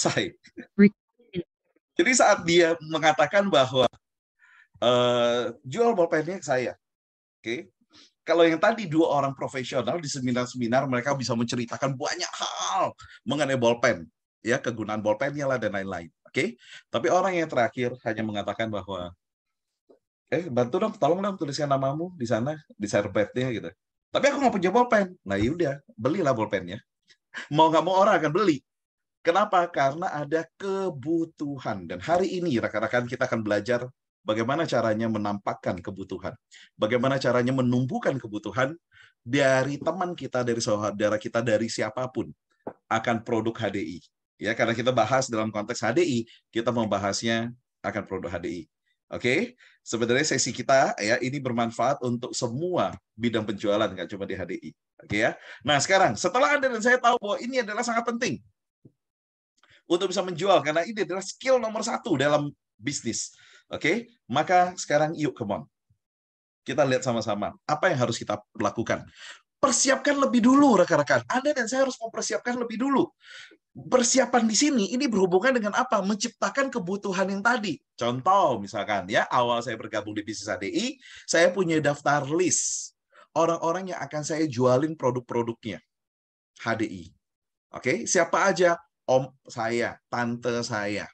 Selesai. Jadi saat dia mengatakan bahwa jual bolpennya ke saya, oke? Kalau yang tadi dua orang profesional di seminar-seminar mereka bisa menceritakan banyak hal mengenai bolpen, ya kegunaan bolpennya lah dan lain-lain, oke? Tapi orang yang terakhir hanya mengatakan bahwa bantu dong, tolong dong tuliskan namamu di sana di serbetnya gitu. Tapi aku nggak punya bolpen. Nah yaudah, belilah bolpennya. Mau nggak mau orang akan beli. Kenapa? Karena ada kebutuhan. Dan hari ini rekan-rekan kita akan belajar bagaimana caranya menampakkan kebutuhan. Bagaimana caranya menumbuhkan kebutuhan dari teman kita, dari saudara kita, dari siapapun akan produk HDI. Ya, karena kita bahas dalam konteks HDI, kita membahasnya akan produk HDI. Oke, sebenarnya sesi kita ya ini bermanfaat untuk semua bidang penjualan, nggak cuma di HDI. Oke ya. Nah sekarang setelah Anda dan saya tahu bahwa ini adalah sangat penting untuk bisa menjual karena ini adalah skill nomor 1 dalam bisnis. Oke, maka sekarang yuk come on. Kita lihat sama-sama apa yang harus kita lakukan. Persiapkan lebih dulu rekan-rekan. Anda dan saya harus mempersiapkan lebih dulu. Persiapan di sini ini berhubungan dengan apa? Menciptakan kebutuhan yang tadi. Contoh misalkan ya, awal saya bergabung di bisnis ADI, saya punya daftar list orang-orang yang akan saya jualin produk-produknya HDI. Oke, siapa aja? Om saya, tante saya,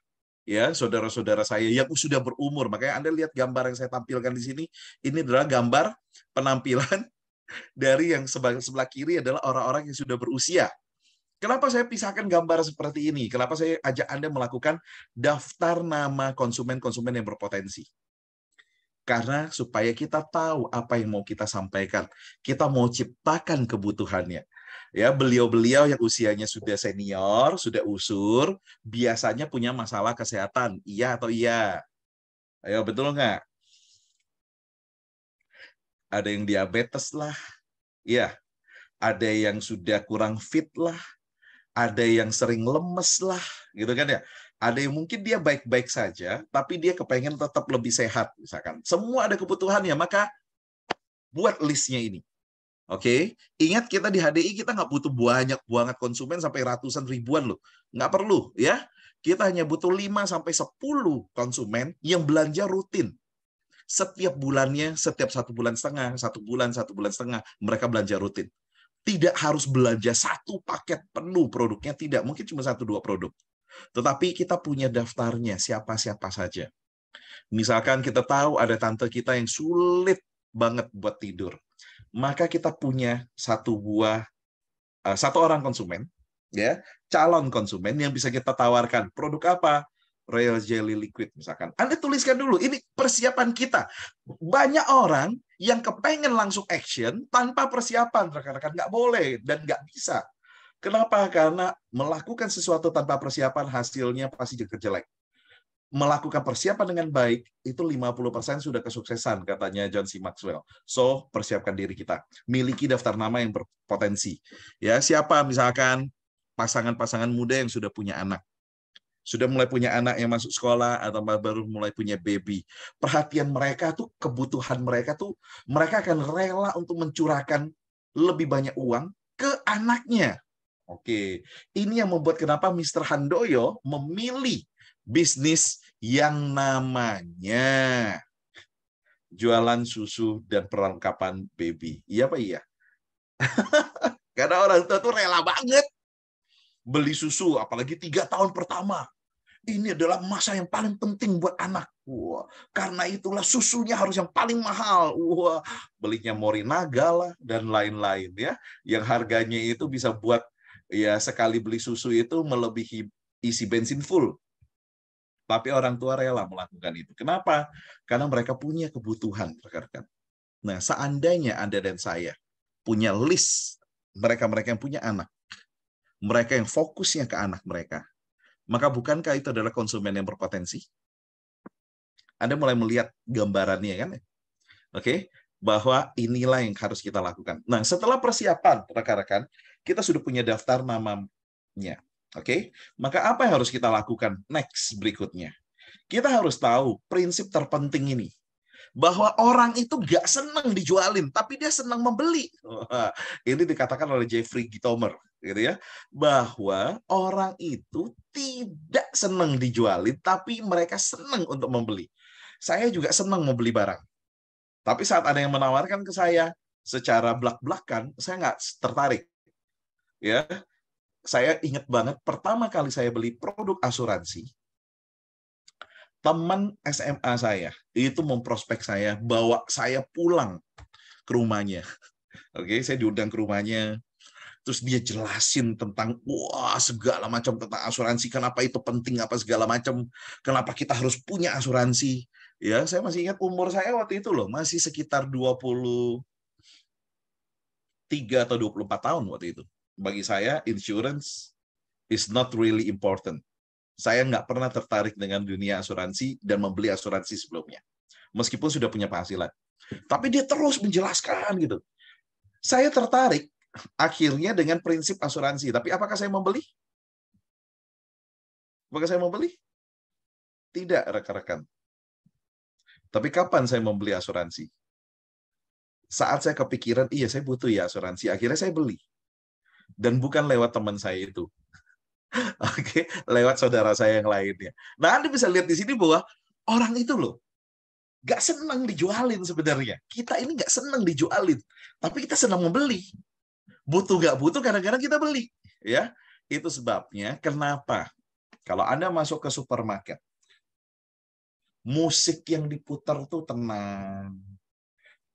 ya, saudara-saudara saya yang sudah berumur. Makanya Anda lihat gambar yang saya tampilkan di sini, ini adalah gambar penampilan dari yang sebelah kiri adalah orang-orang yang sudah berusia. Kenapa saya pisahkan gambar seperti ini? Kenapa saya ajak Anda melakukan daftar nama konsumen-konsumen yang berpotensi? Karena supaya kita tahu apa yang mau kita sampaikan. Kita mau ciptakan kebutuhannya. Ya, beliau-beliau yang usianya sudah senior, sudah usur, biasanya punya masalah kesehatan. Iya atau iya? Ayo, betul nggak? Ada yang diabetes lah. Iya. Ada yang sudah kurang fit lah. Ada yang sering lemes lah, gitu kan ya. Ada yang mungkin dia baik-baik saja, tapi dia kepengen tetap lebih sehat, misalkan. Semua ada kebutuhannya, maka buat listnya ini. Oke, ingat kita di HDI kita nggak butuh banyak banget konsumen sampai ratusan ribuan loh. Nggak perlu ya. Kita hanya butuh 5 sampai 10 konsumen yang belanja rutin. Setiap bulannya, setiap 1,5 bulan, 1 bulan, 1,5 bulan, mereka belanja rutin. Tidak harus belanja satu paket penuh produknya, tidak. Mungkin cuma 1-2 produk. Tetapi kita punya daftarnya, siapa-siapa saja. Misalkan kita tahu ada tante kita yang sulit banget buat tidur. Maka kita punya satu orang konsumen, ya, calon konsumen yang bisa kita tawarkan. Produk apa? Royal Jelly Liquid misalkan. Anda tuliskan dulu, ini persiapan kita. Banyak orang yang kepengen langsung action tanpa persiapan, rekan-rekan. Nggak boleh dan nggak bisa. Kenapa? Karena melakukan sesuatu tanpa persiapan hasilnya pasti jelek. Melakukan persiapan dengan baik, itu 50% sudah kesuksesan, katanya John C. Maxwell. So, persiapkan diri kita. Miliki daftar nama yang berpotensi. Ya, siapa misalkan pasangan-pasangan muda yang sudah punya anak. Sudah mulai punya anak yang masuk sekolah atau baru mulai punya baby. Perhatian mereka tuh, kebutuhan mereka tuh, mereka akan rela untuk mencurahkan lebih banyak uang ke anaknya. Oke, ini yang membuat kenapa Mr. Handoyo memilih bisnis yang namanya jualan susu dan perlengkapan baby. Iya apa iya? Karena orang tua tuh rela banget beli susu, apalagi 3 tahun pertama. Ini adalah masa yang paling penting buat anak. Wah, karena itulah susunya harus yang paling mahal. Wah, belinya Morinaga lah dan lain-lain ya. Yang harganya itu bisa buat ya sekali beli susu itu melebihi isi bensin full. Tapi orang tua rela melakukan itu. Kenapa? Karena mereka punya kebutuhan, rekan-rekan. Nah, seandainya Anda dan saya punya list mereka-mereka yang punya anak, mereka yang fokusnya ke anak mereka, maka bukankah itu adalah konsumen yang berpotensi? Anda mulai melihat gambarannya kan? Oke, bahwa inilah yang harus kita lakukan. Nah, setelah persiapan, rekan-rekan, kita sudah punya daftar namanya. Oke, maka apa yang harus kita lakukan next berikutnya? Kita harus tahu prinsip terpenting ini. bahwa orang itu nggak senang dijualin, tapi dia senang membeli. Wah, ini dikatakan oleh Jeffrey Gitomer, gitu ya, bahwa orang itu tidak senang dijualin, tapi mereka senang untuk membeli. Saya juga senang membeli barang, tapi saat ada yang menawarkan ke saya secara blak-blakan, saya nggak tertarik. Ya, saya ingat banget pertama kali saya beli produk asuransi, teman SMA saya itu memprospek saya, bawa saya pulang ke rumahnya. Oke, saya diundang ke rumahnya, terus dia jelasin tentang wah segala macam tentang asuransi, kenapa itu penting, apa segala macam, kenapa kita harus punya asuransi. Ya, saya masih ingat umur saya waktu itu loh, masih sekitar 23 atau 24 tahun waktu itu. Bagi saya, insurance is not really important. Saya nggak pernah tertarik dengan dunia asuransi dan membeli asuransi sebelumnya. Meskipun sudah punya penghasilan. Tapi dia terus menjelaskan gitu. Saya tertarik akhirnya dengan prinsip asuransi. Tapi apakah saya membeli? Apakah saya membeli? Tidak, rekan-rekan. Tapi kapan saya membeli asuransi? Saat saya kepikiran, iya saya butuh ya asuransi. Akhirnya saya beli. Dan bukan lewat teman saya itu. Oke, lewat saudara saya yang lainnya. Nah, Anda bisa lihat di sini bahwa orang itu loh, nggak senang dijualin sebenarnya. Kita ini nggak senang dijualin, tapi kita senang membeli. Butuh nggak butuh, kadang-kadang kita beli. Ya, itu sebabnya kenapa kalau Anda masuk ke supermarket, musik yang diputar tuh tenang.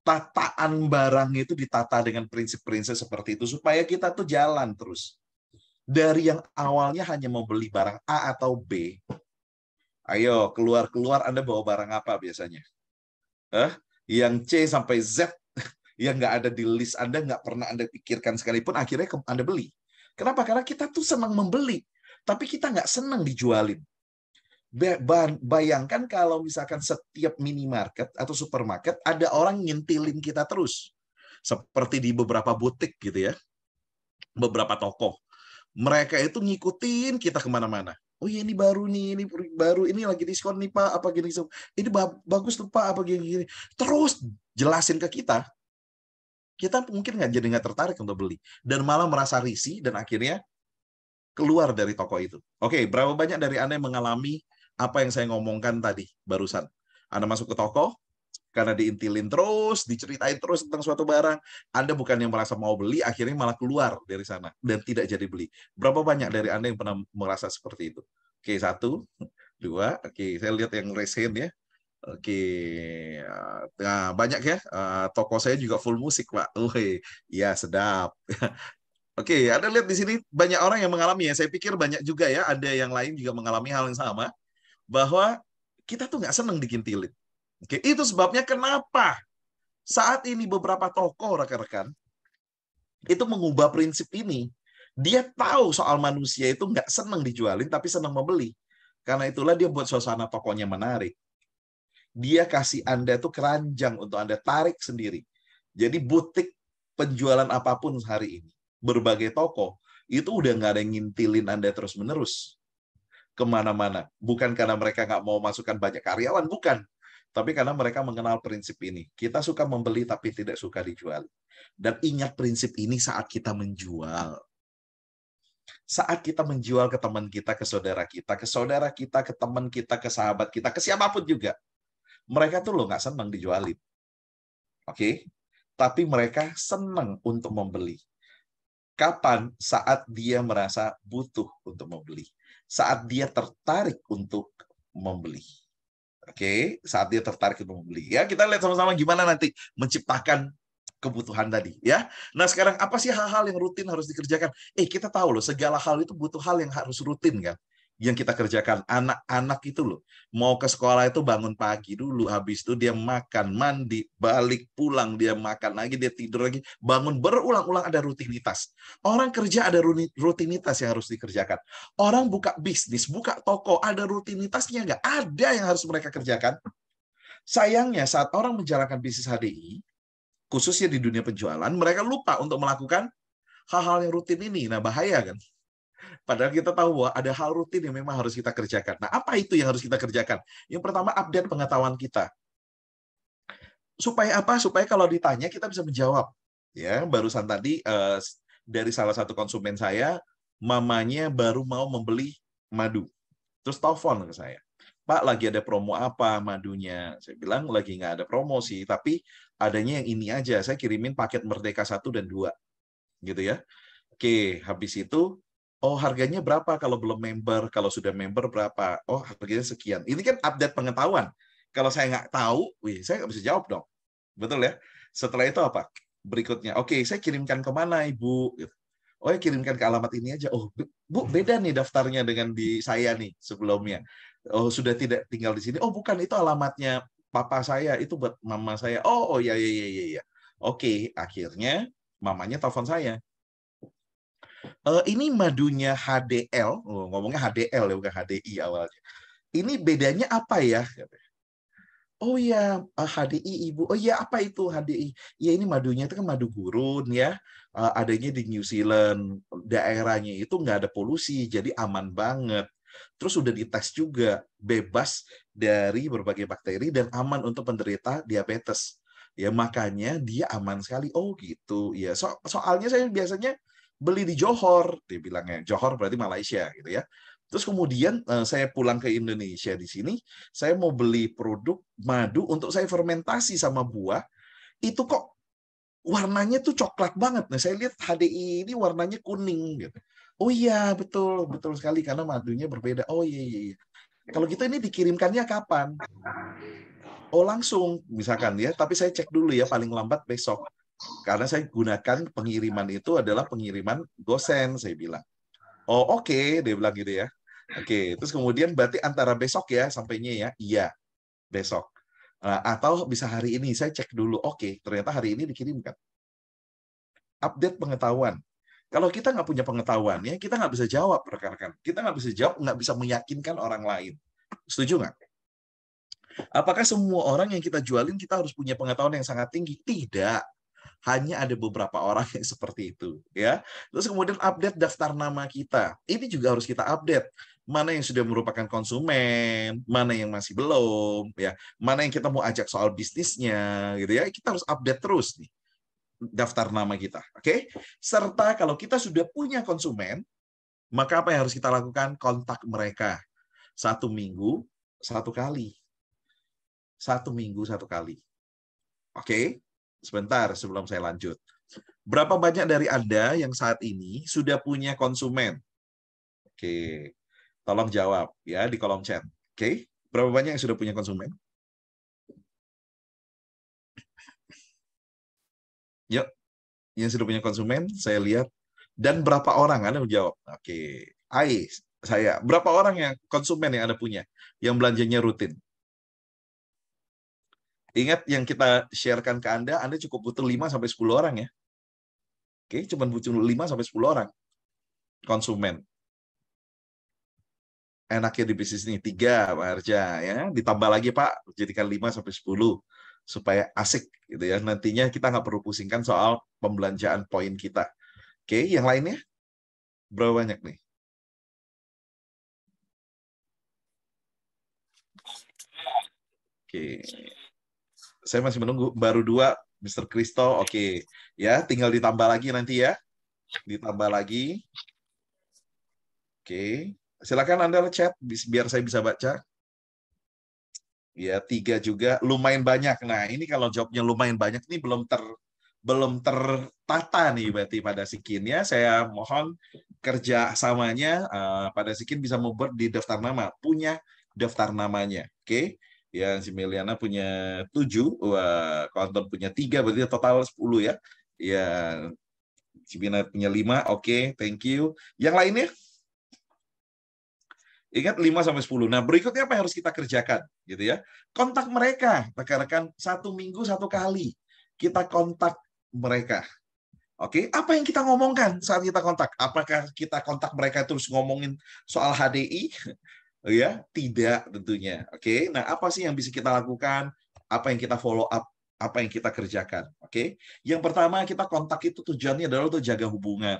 Tataan barang itu ditata dengan prinsip-prinsip seperti itu supaya kita tuh jalan terus. Dari yang awalnya hanya mau beli barang A atau B, ayo keluar-keluar Anda bawa barang apa biasanya? Yang C sampai Z yang nggak ada di list Anda, nggak pernah Anda pikirkan sekalipun, akhirnya Anda beli. Kenapa? Karena kita tuh senang membeli, tapi kita nggak senang dijualin. Bayangkan kalau misalkan setiap minimarket atau supermarket ada orang ngintilin kita terus. Seperti di beberapa butik gitu ya, beberapa toko. Mereka itu ngikutin kita kemana-mana. Oh iya ini baru nih, ini baru, ini lagi diskon nih Pak, apa gini, ini bagus tuh Pak, apa gini. Terus jelasin ke kita mungkin nggak tertarik untuk beli. Dan malah merasa risih dan akhirnya keluar dari toko itu. Oke, berapa banyak dari Anda yang mengalami apa yang saya ngomongkan tadi barusan? Anda masuk ke toko, karena diintilin terus, diceritain terus tentang suatu barang, Anda bukan yang merasa mau beli, akhirnya malah keluar dari sana dan tidak jadi beli. Berapa banyak dari Anda yang pernah merasa seperti itu? Oke, 1, 2, oke, saya lihat yang raise hand ya. Oke, nah banyak ya. Toko saya juga full musik, Pak. Iya sedap. Oke, Anda lihat di sini banyak orang yang mengalami ya. Saya pikir banyak juga ya, ada yang lain juga mengalami hal yang sama, bahwa kita tuh nggak senang dikintilin. Oke, itu sebabnya kenapa saat ini beberapa toko rekan-rekan itu mengubah prinsip ini. Dia tahu soal manusia itu nggak senang dijualin, tapi senang membeli. Karena itulah dia buat suasana tokonya menarik. Dia kasih Anda tuh keranjang untuk Anda tarik sendiri. Jadi butik penjualan apapun hari ini, berbagai toko, itu udah nggak ada yang ngintilin Anda terus-menerus kemana-mana. Bukan karena mereka nggak mau masukkan banyak karyawan, bukan. Tapi karena mereka mengenal prinsip ini. Kita suka membeli tapi tidak suka dijual. Dan ingat prinsip ini saat kita menjual. Saat kita menjual ke teman kita, ke saudara kita, ke teman kita, ke sahabat kita, ke siapapun juga. Mereka tuh loh nggak senang dijualin. Oke? Tapi mereka senang untuk membeli. Kapan? Saat dia merasa butuh untuk membeli. Saat dia tertarik untuk membeli. Oke, saat dia tertarik untuk membeli. Ya, kita lihat sama-sama gimana nanti menciptakan kebutuhan tadi, ya. Nah, sekarang apa sih hal-hal yang rutin harus dikerjakan? Kita tahu loh, segala hal itu butuh hal yang harus rutin kan, yang kita kerjakan. Anak-anak itu loh, mau ke sekolah itu bangun pagi dulu, habis itu dia makan, mandi, balik, pulang, dia makan lagi, dia tidur lagi, bangun, berulang-ulang, ada rutinitas. Orang kerja ada rutinitas yang harus dikerjakan. Orang buka bisnis, buka toko, ada rutinitasnya nggak? Ada yang harus mereka kerjakan. Sayangnya saat orang menjalankan bisnis HDI, khususnya di dunia penjualan, mereka lupa untuk melakukan hal-hal yang rutin ini. Nah, bahaya kan? Padahal kita tahu bahwa ada hal rutin yang memang harus kita kerjakan. Nah, apa itu yang harus kita kerjakan? Yang pertama, update pengetahuan kita. Supaya apa? Supaya kalau ditanya kita bisa menjawab. Ya, barusan tadi dari salah satu konsumen saya, mamanya baru mau membeli madu. Terus telepon ke saya, Pak, lagi ada promo apa madunya? Saya bilang lagi nggak ada promosi, tapi adanya yang ini aja. Saya kirimin paket Merdeka 1 dan 2, gitu ya. Oke, habis itu, oh harganya berapa kalau belum member? Kalau sudah member berapa? Oh harganya sekian. Ini kan update pengetahuan. Kalau saya nggak tahu, wih, saya nggak bisa jawab dong. Betul ya? Setelah itu apa? Berikutnya, oke, saya kirimkan kemana, Ibu? Gitu. Oh, ya kirimkan ke alamat ini aja. Oh, Bu, beda nih daftarnya dengan di saya nih sebelumnya. Oh, sudah tidak tinggal di sini. Oh, bukan, itu alamatnya papa saya, itu buat mama saya. Oh, oh ya, ya, ya, ya, ya. Oke, akhirnya mamanya telepon saya. Ini madunya HDL, oh, ngomongnya HDL ya, bukan HDI awalnya. Ini bedanya apa ya? Oh ya, HDI Ibu. Oh ya, apa itu HDI? Ya ini madunya itu kan madu gurun ya. Adanya di New Zealand. Daerahnya itu nggak ada polusi, jadi aman banget. Terus sudah dites juga, bebas dari berbagai bakteri dan aman untuk penderita diabetes. Ya makanya dia aman sekali. Oh gitu. Ya soalnya saya biasanya beli di Johor, dia bilangnya. Johor berarti Malaysia gitu ya. Terus kemudian saya pulang ke Indonesia di sini, saya mau beli produk madu untuk saya fermentasi sama buah, itu kok warnanya tuh coklat banget. Nah, saya lihat HDI ini warnanya kuning gitu. Oh iya, betul, betul sekali karena madunya berbeda. Oh iya, iya, iya. Kalau gitu ini dikirimkannya kapan? Oh langsung, misalkan ya. Tapi saya cek dulu ya, paling lambat besok. Karena saya gunakan pengiriman itu adalah pengiriman gosen, saya bilang. Oh oke, dia bilang gitu ya. Oke, terus kemudian berarti antara besok ya sampainya ya? Iya, besok. Atau bisa hari ini, saya cek dulu. Oke, ternyata hari ini dikirimkan. Update pengetahuan. Kalau kita nggak punya pengetahuan, ya kita nggak bisa jawab, rekan-rekan. Kita nggak bisa jawab, nggak bisa meyakinkan orang lain. Setuju nggak? Apakah semua orang yang kita jualin, kita harus punya pengetahuan yang sangat tinggi? Tidak. Hanya ada beberapa orang yang seperti itu, ya. Terus kemudian update daftar nama kita. Ini juga harus kita update. Mana yang sudah merupakan konsumen, mana yang masih belum, ya. Mana yang kita mau ajak soal bisnisnya, gitu ya. Kita harus update terus nih daftar nama kita, oke? Serta kalau kita sudah punya konsumen, maka apa yang harus kita lakukan? Kontak mereka 1 minggu 1 kali, 1 minggu 1 kali, oke? Sebentar sebelum saya lanjut. Berapa banyak dari Anda yang saat ini sudah punya konsumen? Oke, tolong jawab ya di kolom chat. Oke, berapa banyak yang sudah punya konsumen? Yuk, yang sudah punya konsumen, saya lihat. Dan berapa orang Anda menjawab? Oke, saya. Berapa orang yang konsumen yang Anda punya? Yang belanjanya rutin? Ingat yang kita sharekan ke Anda cukup butuh 5-10 orang ya. Oke, cuma butuh 5-10 orang konsumen. Enaknya di bisnis ini 3, Pak Arja ya. Ditambah lagi Pak, jadikan 5-10 supaya asik gitu ya. Nantinya kita nggak perlu pusingkan soal pembelanjaan poin kita. Oke, yang lainnya berapa banyak nih? Oke, saya masih menunggu. Baru 2, Mr. Kristo. Oke, ya tinggal ditambah lagi nanti ya. Ditambah lagi. Oke, silakan Anda chat biar saya bisa baca. Ya, 3 juga lumayan banyak. Nah, ini kalau jawabnya lumayan banyak ini belum tertata nih berarti pada Sikin ya. Saya mohon kerja samanya pada Sikin bisa membuat di daftar nama, punya daftar namanya. Oke. Ya, si Meliana punya 7, wah, Konton punya 3, berarti total 10 ya. Ya, Cibina punya 5, oke, thank you. Yang lainnya? Ingat 5-10. Nah, berikutnya apa yang harus kita kerjakan? Gitu ya. Kontak mereka, rekan-rekan 1 minggu 1 kali. Kita kontak mereka. Oke, apa yang kita ngomongkan saat kita kontak? Apakah kita kontak mereka terus ngomongin soal HDI? Ya, tidak tentunya. Oke, nah apa sih yang bisa kita lakukan? Apa yang kita follow up? Apa yang kita kerjakan? Oke, yang pertama kita kontak itu tujuannya adalah untuk jaga hubungan.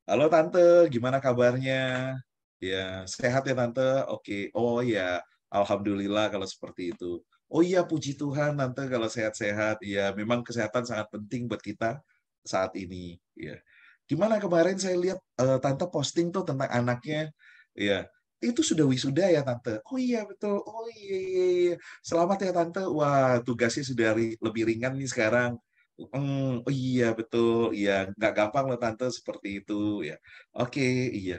Halo Tante, gimana kabarnya? Ya, sehat ya Tante? Oke. Oh ya, Alhamdulillah kalau seperti itu. Oh iya, puji Tuhan Tante kalau sehat-sehat. Ya, memang kesehatan sangat penting buat kita saat ini. Ya. Gimana kemarin saya lihat Tante posting tuh tentang anaknya. Ya, itu sudah wisuda ya Tante. Oh iya betul. Oh iya, iya, iya. Selamat ya Tante. Wah, tugasnya sudah lebih ringan nih sekarang. Oh iya betul. Iya, nggak gampang loh Tante seperti itu. Ya, oke. Iya.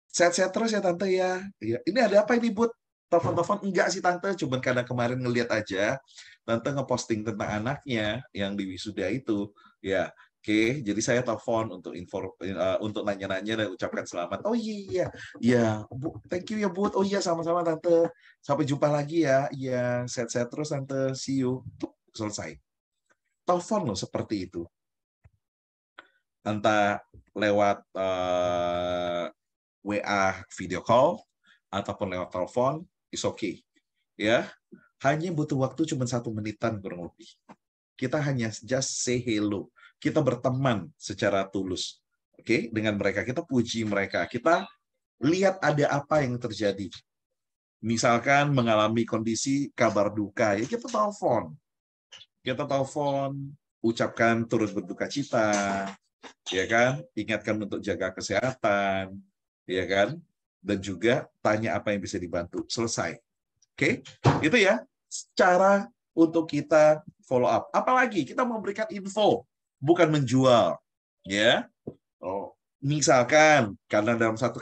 Sehat-sehat terus ya Tante ya. Iya. Ini ada apa ini, Bud? Telepon-telepon? Enggak sih Tante, cuman karena kemarin ngeliat aja Tante ngeposting tentang anaknya yang di wisuda itu. Ya, oke. Jadi saya telepon untuk untuk nanya-nanya dan ucapkan selamat. Oh iya, iya. Iya, Bu, thank you ya Bud. Oh iya, sama-sama Tante. Sampai jumpa lagi ya. Iya, sehat-sehat terus Tante. See you. Tuh, selesai. Telepon loh seperti itu. Entah lewat WA video call ataupun lewat telepon, is okay. Ya, hanya butuh waktu cuma 1 menitan kurang lebih. Kita hanya just say hello. Kita berteman secara tulus. Oke, dengan mereka kita puji mereka. Kita lihat ada apa yang terjadi. Misalkan mengalami kondisi kabar duka, ya kita telepon. Kita telepon, ucapkan turut berduka cita, ya kan? Ingatkan untuk jaga kesehatan, ya kan? Dan juga tanya apa yang bisa dibantu. Selesai. Oke? Itu ya cara untuk kita follow up. Apalagi kita memberikan info, bukan menjual, ya. Oh, misalkan karena dalam satu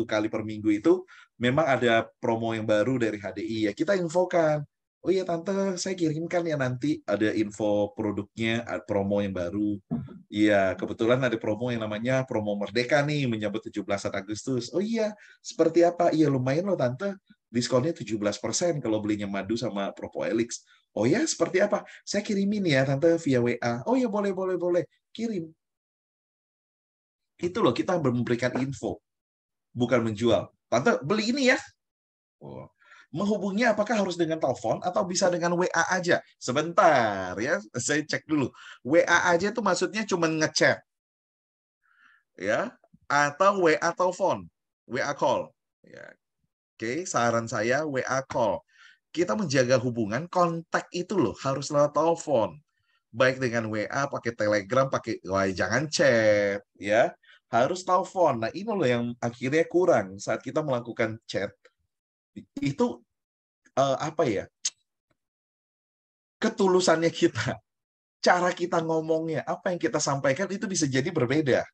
kali per minggu itu memang ada promo yang baru dari HDI, ya kita infokan. Oh iya Tante, saya kirimkan ya nanti ada info produknya, ada promo yang baru. Iya, kebetulan ada promo yang namanya promo Merdeka nih menyambut 17 Agustus. Oh iya, seperti apa? Iya lumayan loh Tante. Diskonnya 17% kalau belinya madu sama Propoelix. Oh ya, seperti apa? Saya kirimin ya Tante via WA. Oh iya, boleh, boleh, boleh. Kirim. Itu loh, kita memberikan info, bukan menjual. Tante, beli ini ya. Oh. Menghubungnya apakah harus dengan telepon atau bisa dengan WA aja? Sebentar ya, saya cek dulu. WA aja itu maksudnya cuma ngechat, ya, atau WA telepon, WA call. Ya, oke, saran saya WA call. Kita menjaga hubungan, kontak itu loh harus lewat telepon. Baik dengan WA, pakai Telegram, pakai jangan chat, ya. Harus telepon. Nah, ini loh yang akhirnya kurang saat kita melakukan chat. Itu apa ya? Ketulusannya kita, cara kita ngomongnya, apa yang kita sampaikan itu bisa jadi berbeda.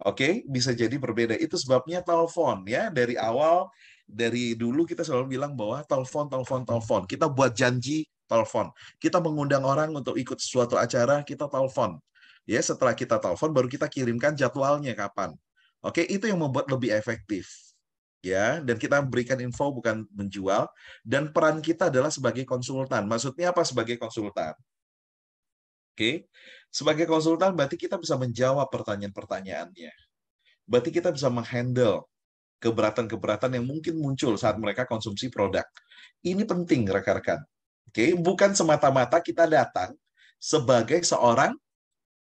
Oke, bisa jadi berbeda. Itu sebabnya telepon ya. Dari awal, dari dulu kita selalu bilang bahwa telepon, telepon, telepon. Kita buat janji, telepon. Kita mengundang orang untuk ikut suatu acara, kita telepon. Ya, setelah kita telepon, baru kita kirimkan jadwalnya kapan. Oke, itu yang membuat lebih efektif. Ya, dan kita berikan info bukan menjual. Dan peran kita adalah sebagai konsultan. Maksudnya apa sebagai konsultan? Oke, sebagai konsultan berarti kita bisa menjawab pertanyaan-pertanyaannya. Berarti kita bisa menghandle keberatan-keberatan yang mungkin muncul saat mereka konsumsi produk. Ini penting, rekan-rekan. Oke, bukan semata-mata kita datang sebagai seorang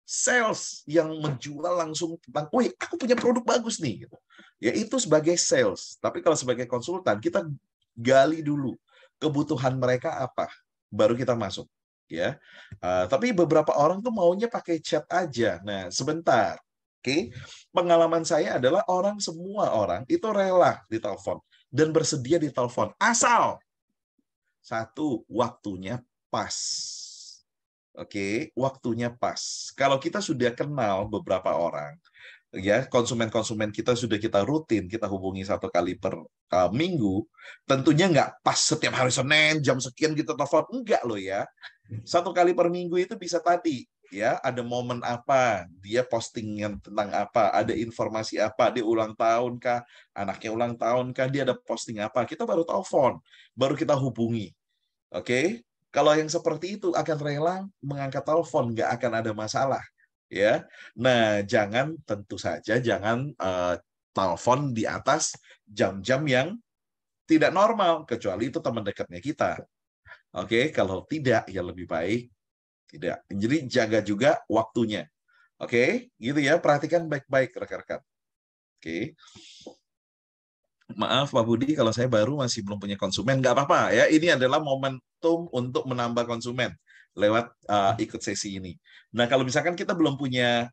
sales yang menjual langsung tentang, wih, aku punya produk bagus nih. Gitu. Ya, itu sebagai sales. Tapi kalau sebagai konsultan, kita gali dulu kebutuhan mereka apa, baru kita masuk. Ya, tapi beberapa orang tuh maunya pakai chat aja. Nah, sebentar. Oke, pengalaman saya adalah semua orang itu rela ditelepon dan bersedia ditelepon asal satu waktunya pas. Oke, waktunya pas. Kalau kita sudah kenal beberapa orang, ya konsumen-konsumen kita sudah kita rutin kita hubungi 1 kali per minggu, tentunya nggak pas setiap hari Senin jam sekian kita telepon, enggak loh ya. 1 kali per minggu itu bisa tadi, ya ada momen apa, dia postingan tentang apa, ada informasi apa, dia ulang tahun kah, anaknya ulang tahun kah, dia ada posting apa, kita baru telepon, baru kita hubungi. Oke, kalau yang seperti itu akan rela mengangkat telepon, nggak akan ada masalah, ya. Nah, tentu saja jangan telepon di atas jam-jam yang tidak normal, kecuali itu teman dekatnya kita. Oke, kalau tidak ya lebih baik tidak. Jadi jaga juga waktunya. Oke, gitu ya. Perhatikan baik-baik rekan-rekan. Oke. Maaf Pak Budi, kalau saya baru masih belum punya konsumen, nggak apa-apa ya. Ini adalah momentum untuk menambah konsumen lewat ikut sesi ini. Nah, kalau misalkan kita belum punya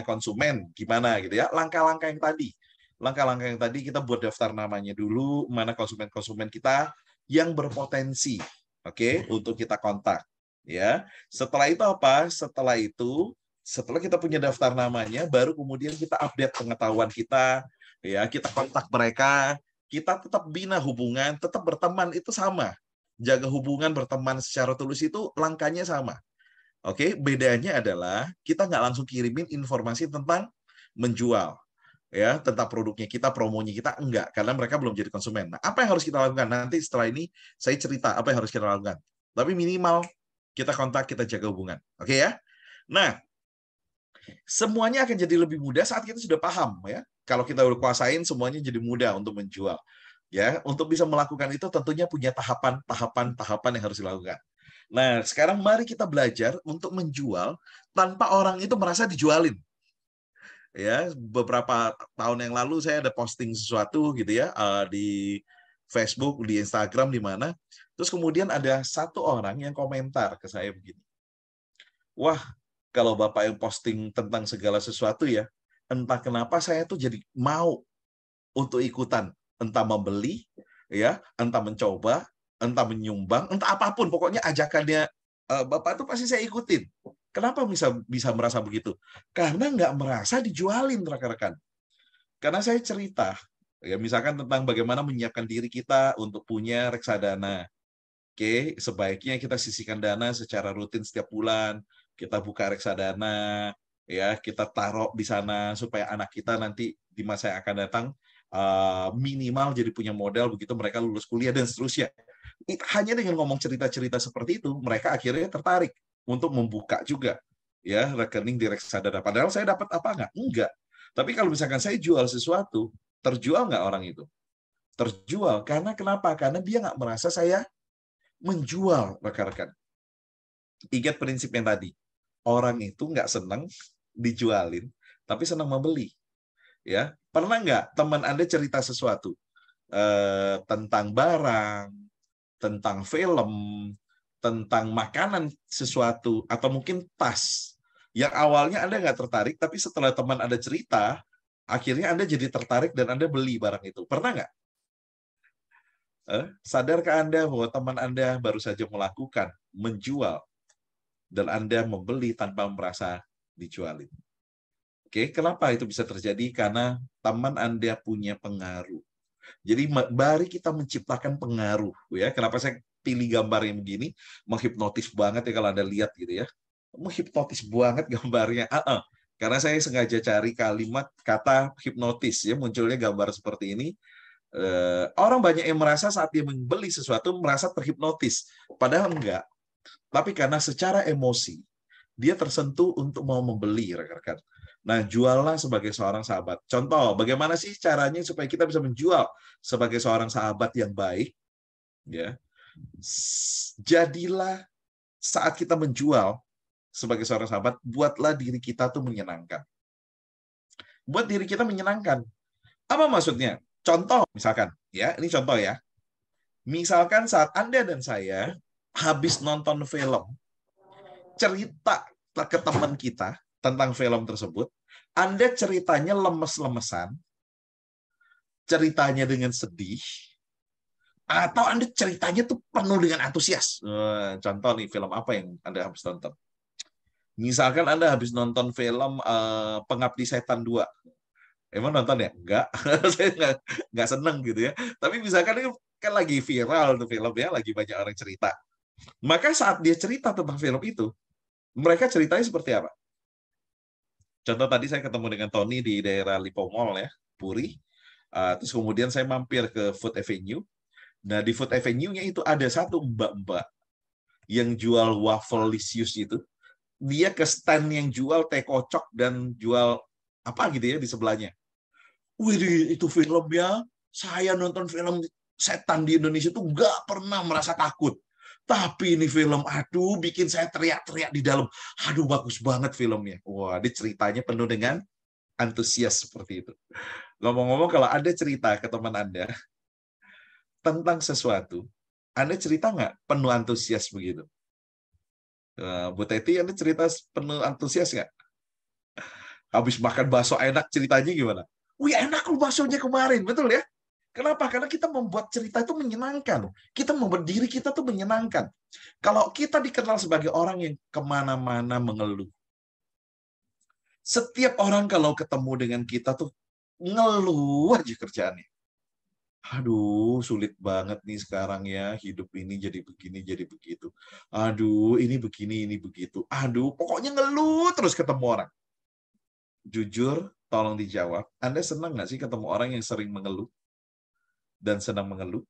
konsumen, gimana gitu ya? Langkah-langkah yang tadi kita buat daftar namanya dulu, mana konsumen-konsumen kita yang berpotensi, oke, untuk kita kontak. Ya, setelah itu apa? Setelah kita punya daftar namanya, baru kemudian kita update pengetahuan kita. Ya, kita kontak mereka, kita tetap bina hubungan, tetap berteman itu sama. Jaga hubungan, berteman secara tulus itu langkahnya sama. Oke, bedanya adalah kita nggak langsung kirimin informasi tentang menjual, ya, tentang produknya kita, promonya kita, enggak, karena mereka belum jadi konsumen. Nah, apa yang harus kita lakukan? Nanti setelah ini saya cerita apa yang harus kita lakukan. Tapi minimal kita kontak, kita jaga hubungan. Oke ya? Nah, semuanya akan jadi lebih mudah saat kita sudah paham ya. Kalau kita udah kuasain, semuanya jadi mudah untuk menjual. Ya, untuk bisa melakukan itu tentunya punya tahapan yang harus dilakukan. Nah, sekarang mari kita belajar untuk menjual tanpa orang itu merasa dijualin. Ya, beberapa tahun yang lalu saya ada posting sesuatu gitu ya di Facebook, di Instagram, di mana. Terus kemudian ada satu orang yang komentar ke saya begini. Wah, kalau Bapak yang posting tentang segala sesuatu ya, entah kenapa saya tuh jadi mau untuk ikutan, entah membeli, ya, entah mencoba, entah menyumbang, entah apapun, pokoknya ajakannya Bapak itu pasti saya ikutin. Kenapa bisa merasa begitu? Karena nggak merasa dijualin, rekan-rekan. Karena saya cerita, ya misalkan tentang bagaimana menyiapkan diri kita untuk punya reksadana. Oke, sebaiknya kita sisihkan dana secara rutin setiap bulan. Kita buka reksadana, ya, kita taruh di sana supaya anak kita nanti di masa yang akan datang minimal jadi punya modal begitu mereka lulus kuliah dan seterusnya. Hanya dengan ngomong cerita-cerita seperti itu, mereka akhirnya tertarik untuk membuka juga ya rekening di reksadana. Padahal saya dapat apa enggak? Enggak. Tapi kalau misalkan saya jual sesuatu, terjual nggak orang itu? Terjual. Karena kenapa? Karena dia nggak merasa saya menjual, rekan-rekan. Ingat prinsip yang tadi. Orang itu nggak senang dijualin, tapi senang membeli. Ya, pernah nggak teman Anda cerita sesuatu tentang barang, tentang film, tentang makanan sesuatu, atau mungkin tas, yang awalnya Anda nggak tertarik, tapi setelah teman Anda cerita, akhirnya Anda jadi tertarik dan Anda beli barang itu. Pernah nggak? Sadarkah Anda bahwa teman Anda baru saja melakukan, menjual, dan Anda membeli tanpa merasa dijualin? Oke, kenapa itu bisa terjadi? Karena teman Anda punya pengaruh. Jadi mari kita menciptakan pengaruh, ya. Kenapa saya pilih gambar yang begini? Menghipnotis banget ya kalau Anda lihat gitu ya. Menghipnotis banget gambarnya. Karena saya sengaja cari kalimat kata hipnotis ya, munculnya gambar seperti ini. Orang banyak yang merasa saat dia membeli sesuatu merasa terhipnotis, padahal enggak. Tapi karena secara emosi dia tersentuh untuk mau membeli, rekan-rekan. Nah, juallah sebagai seorang sahabat. Contoh, bagaimana sih caranya supaya kita bisa menjual sebagai seorang sahabat yang baik? Ya, jadilah saat kita menjual sebagai seorang sahabat, buatlah diri kita tuh menyenangkan. Buat diri kita menyenangkan. Apa maksudnya? Contoh, misalkan, ya, ini contoh ya. Misalkan saat Anda dan saya habis nonton film, cerita ke teman kita tentang film tersebut, Anda ceritanya lemes-lemesan, ceritanya dengan sedih, atau Anda ceritanya tuh penuh dengan antusias. Contoh nih, film apa yang Anda habis nonton? Misalkan Anda habis nonton film Pengabdi Setan 2. Emang nonton ya? Enggak. Saya nggak seneng gitu ya. Tapi misalkan ini kan lagi viral tuh filmnya, lagi banyak orang cerita. Maka saat dia cerita tentang film itu, mereka ceritanya seperti apa? Contoh tadi saya ketemu dengan Tony di daerah Lipo Mall ya, Puri. Terus kemudian saya mampir ke Food Avenue. Nah, di Food Avenue-nya itu ada satu mbak-mbak yang jual waffle lisius itu. Dia ke stand yang jual teh kocok dan jual apa gitu ya di sebelahnya. Wih, itu filmnya, saya nonton film setan di Indonesia tuh nggak pernah merasa takut. Tapi ini film, aduh, bikin saya teriak-teriak di dalam. Aduh, bagus banget filmnya. Wah, ini ceritanya penuh dengan antusias seperti itu. Ngomong-ngomong, kalau Anda cerita ke teman Anda tentang sesuatu, Anda cerita nggak penuh antusias begitu? Bu Teti, Anda cerita penuh antusias nggak? Habis makan bakso enak, ceritanya gimana? Wih, enak lu baksonya kemarin, betul ya? Kenapa? Karena kita membuat cerita itu menyenangkan. Kita membuat diri kita tuh menyenangkan. Kalau kita dikenal sebagai orang yang kemana-mana mengeluh, setiap orang kalau ketemu dengan kita tuh ngeluh aja kerjaannya. Aduh, sulit banget nih sekarang ya. Hidup ini jadi begini, jadi begitu. Aduh, ini begini, ini begitu. Aduh, pokoknya ngeluh terus ketemu orang. Jujur, tolong dijawab. Anda senang nggak sih ketemu orang yang sering mengeluh dan senang mengeluh?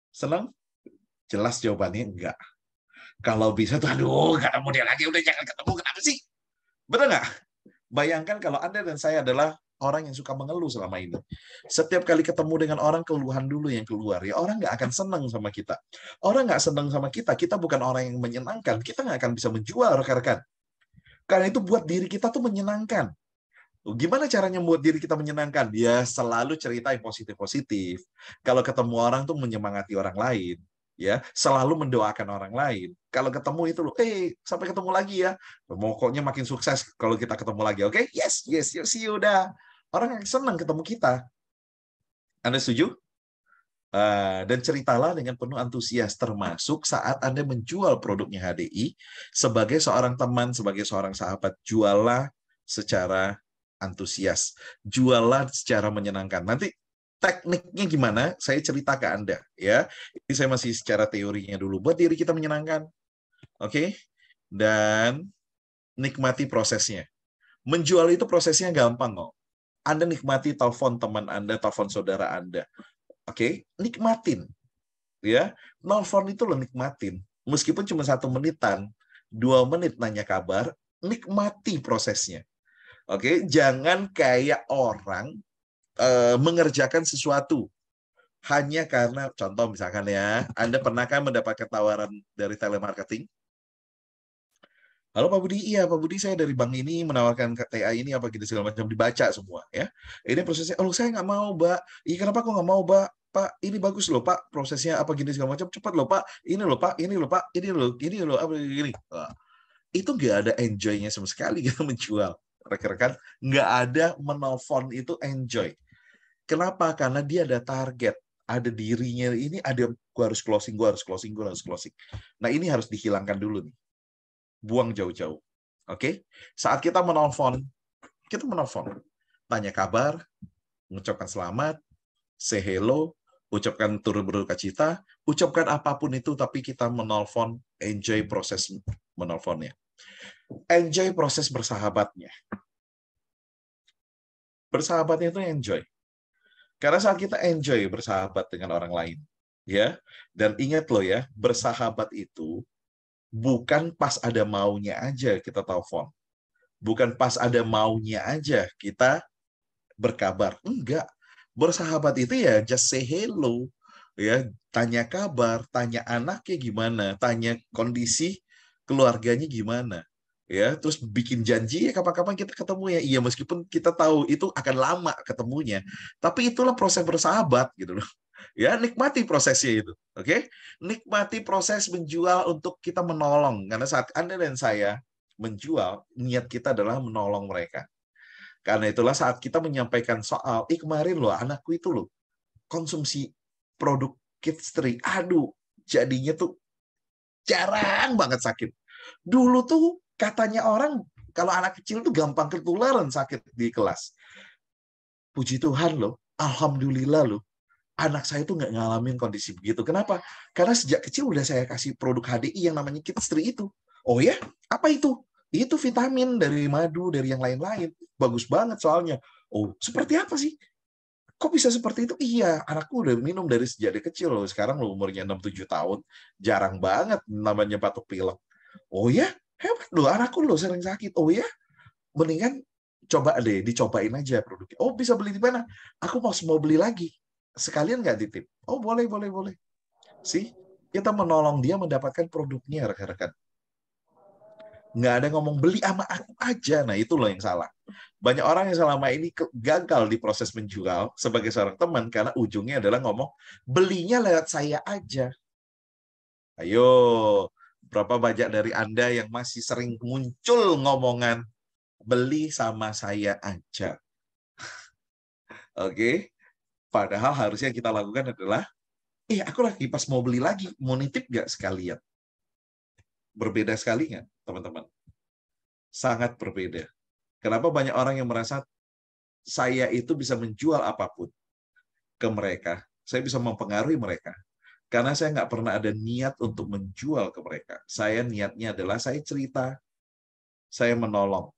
Senang? Jelas jawabannya enggak. Kalau bisa tuh, aduh, nggak ketemu dia lagi, udah jangan ketemu, kenapa sih? Betul nggak? Bayangkan kalau Anda dan saya adalah orang yang suka mengeluh selama ini. Setiap kali ketemu dengan orang, keluhan dulu yang keluar. Ya orang nggak akan senang sama kita. Orang nggak senang sama kita bukan orang yang menyenangkan. Kita nggak akan bisa menjual, rekan-rekan. Karena itu buat diri kita tuh menyenangkan. Gimana caranya membuat diri kita menyenangkan? Ya selalu cerita yang positif-positif. Kalau ketemu orang tuh menyemangati orang lain. Ya, selalu mendoakan orang lain. Kalau ketemu itu loh, sampai ketemu lagi ya. Pokoknya makin sukses kalau kita ketemu lagi, oke? Yes, yes, yes, see you dah. Orang yang senang ketemu kita. Anda setuju? Dan ceritalah dengan penuh antusias, termasuk saat Anda menjual produknya HDI, sebagai seorang teman, sebagai seorang sahabat, jualah secara antusias, jualah secara menyenangkan. Nanti tekniknya gimana? Saya cerita ke Anda, ya. Ini saya masih secara teorinya dulu. Buat diri kita menyenangkan, oke? Dan nikmati prosesnya. Menjual itu prosesnya gampang kok. Anda nikmati telepon teman Anda, telepon saudara Anda. Oke, nikmatin, ya. Nelfon itu lo nikmatin, meskipun cuma 1 menitan, 2 menit nanya kabar, nikmati prosesnya. Oke, jangan kayak orang mengerjakan sesuatu hanya karena, contoh misalkan ya, Anda pernahkah mendapatkan tawaran dari telemarketing? Halo Pak Budi, iya Pak Budi, saya dari bank ini menawarkan TA ini apa gitu segala macam, dibaca semua ya. Ini prosesnya, oh saya nggak mau Mbak. Iya kenapa kok nggak mau Mbak? Pak ini bagus loh Pak, prosesnya apa gini segala macam, cepat loh Pak. Ini loh Pak, ini loh Pak, ini loh apa gini. Wah, itu nggak ada enjoy-nya sama sekali kita menjual. Rekan-rekan, nggak ada menelpon itu enjoy. Kenapa? Karena dia ada target, ada dirinya ini, ada gua harus closing, gua harus closing, gua harus closing. Nah ini harus dihilangkan dulu nih. Buang jauh-jauh. Oke? Saat kita menelpon, tanya kabar, mengucapkan selamat, say hello, ucapkan turut berduka cita, ucapkan apapun itu, tapi kita menelpon, enjoy proses menelponnya. Enjoy proses bersahabatnya. Bersahabatnya itu enjoy. Karena saat kita enjoy bersahabat dengan orang lain, ya, dan ingat loh ya, bersahabat itu bukan pas ada maunya aja kita telepon. Bukan pas ada maunya aja kita berkabar. Enggak. Bersahabat itu ya just say hello. Ya, tanya kabar, tanya anaknya gimana, tanya kondisi keluarganya gimana. Ya, terus bikin janji ya kapan-kapan kita ketemu ya. Iya, meskipun kita tahu itu akan lama ketemunya, tapi itulah proses bersahabat gitu loh. Ya, nikmati prosesnya itu. Oke? Nikmati proses menjual untuk kita menolong. Karena saat Anda dan saya menjual, niat kita adalah menolong mereka. Karena itulah saat kita menyampaikan soal, kemarin loh anakku itu loh konsumsi produk Kids Tree, aduh jadinya tuh jarang banget sakit. Dulu tuh katanya orang kalau anak kecil tuh gampang ketularan sakit di kelas. Puji Tuhan loh, alhamdulillah loh, anak saya tuh nggak ngalamin kondisi begitu. Kenapa? Karena sejak kecil udah saya kasih produk HDI yang namanya Kids Tree itu. Oh ya? Apa itu? Itu vitamin dari madu, dari yang lain-lain. Bagus banget soalnya. Oh, seperti apa sih? Kok bisa seperti itu? Iya, anakku udah minum dari sejak dia kecil loh. Sekarang loh umurnya 6-7 tahun. Jarang banget namanya batuk pilek. Oh ya? Hebat loh, anakku loh sering sakit. Oh ya? Mendingan coba deh, dicobain aja produknya. Oh, bisa beli di mana? Aku mau beli lagi. Sekalian nggak titip? Oh, boleh, boleh, boleh. Sih, kita menolong dia mendapatkan produknya, rekan-rekan. Nggak ada ngomong beli sama aku aja. Nah, itu loh yang salah. Banyak orang yang selama ini gagal di proses menjual sebagai seorang teman karena ujungnya adalah ngomong, belinya lewat saya aja. Ayo, berapa banyak dari Anda yang masih sering muncul ngomongan, beli sama saya aja. Oke, padahal harusnya yang kita lakukan adalah, aku lagi pas mau beli lagi, mau nitip nggak sekalian? Berbeda sekali nggak, teman-teman? Sangat berbeda. Kenapa banyak orang yang merasa saya itu bisa menjual apapun ke mereka, saya bisa mempengaruhi mereka, karena saya nggak pernah ada niat untuk menjual ke mereka. Saya niatnya adalah saya cerita, saya menolong.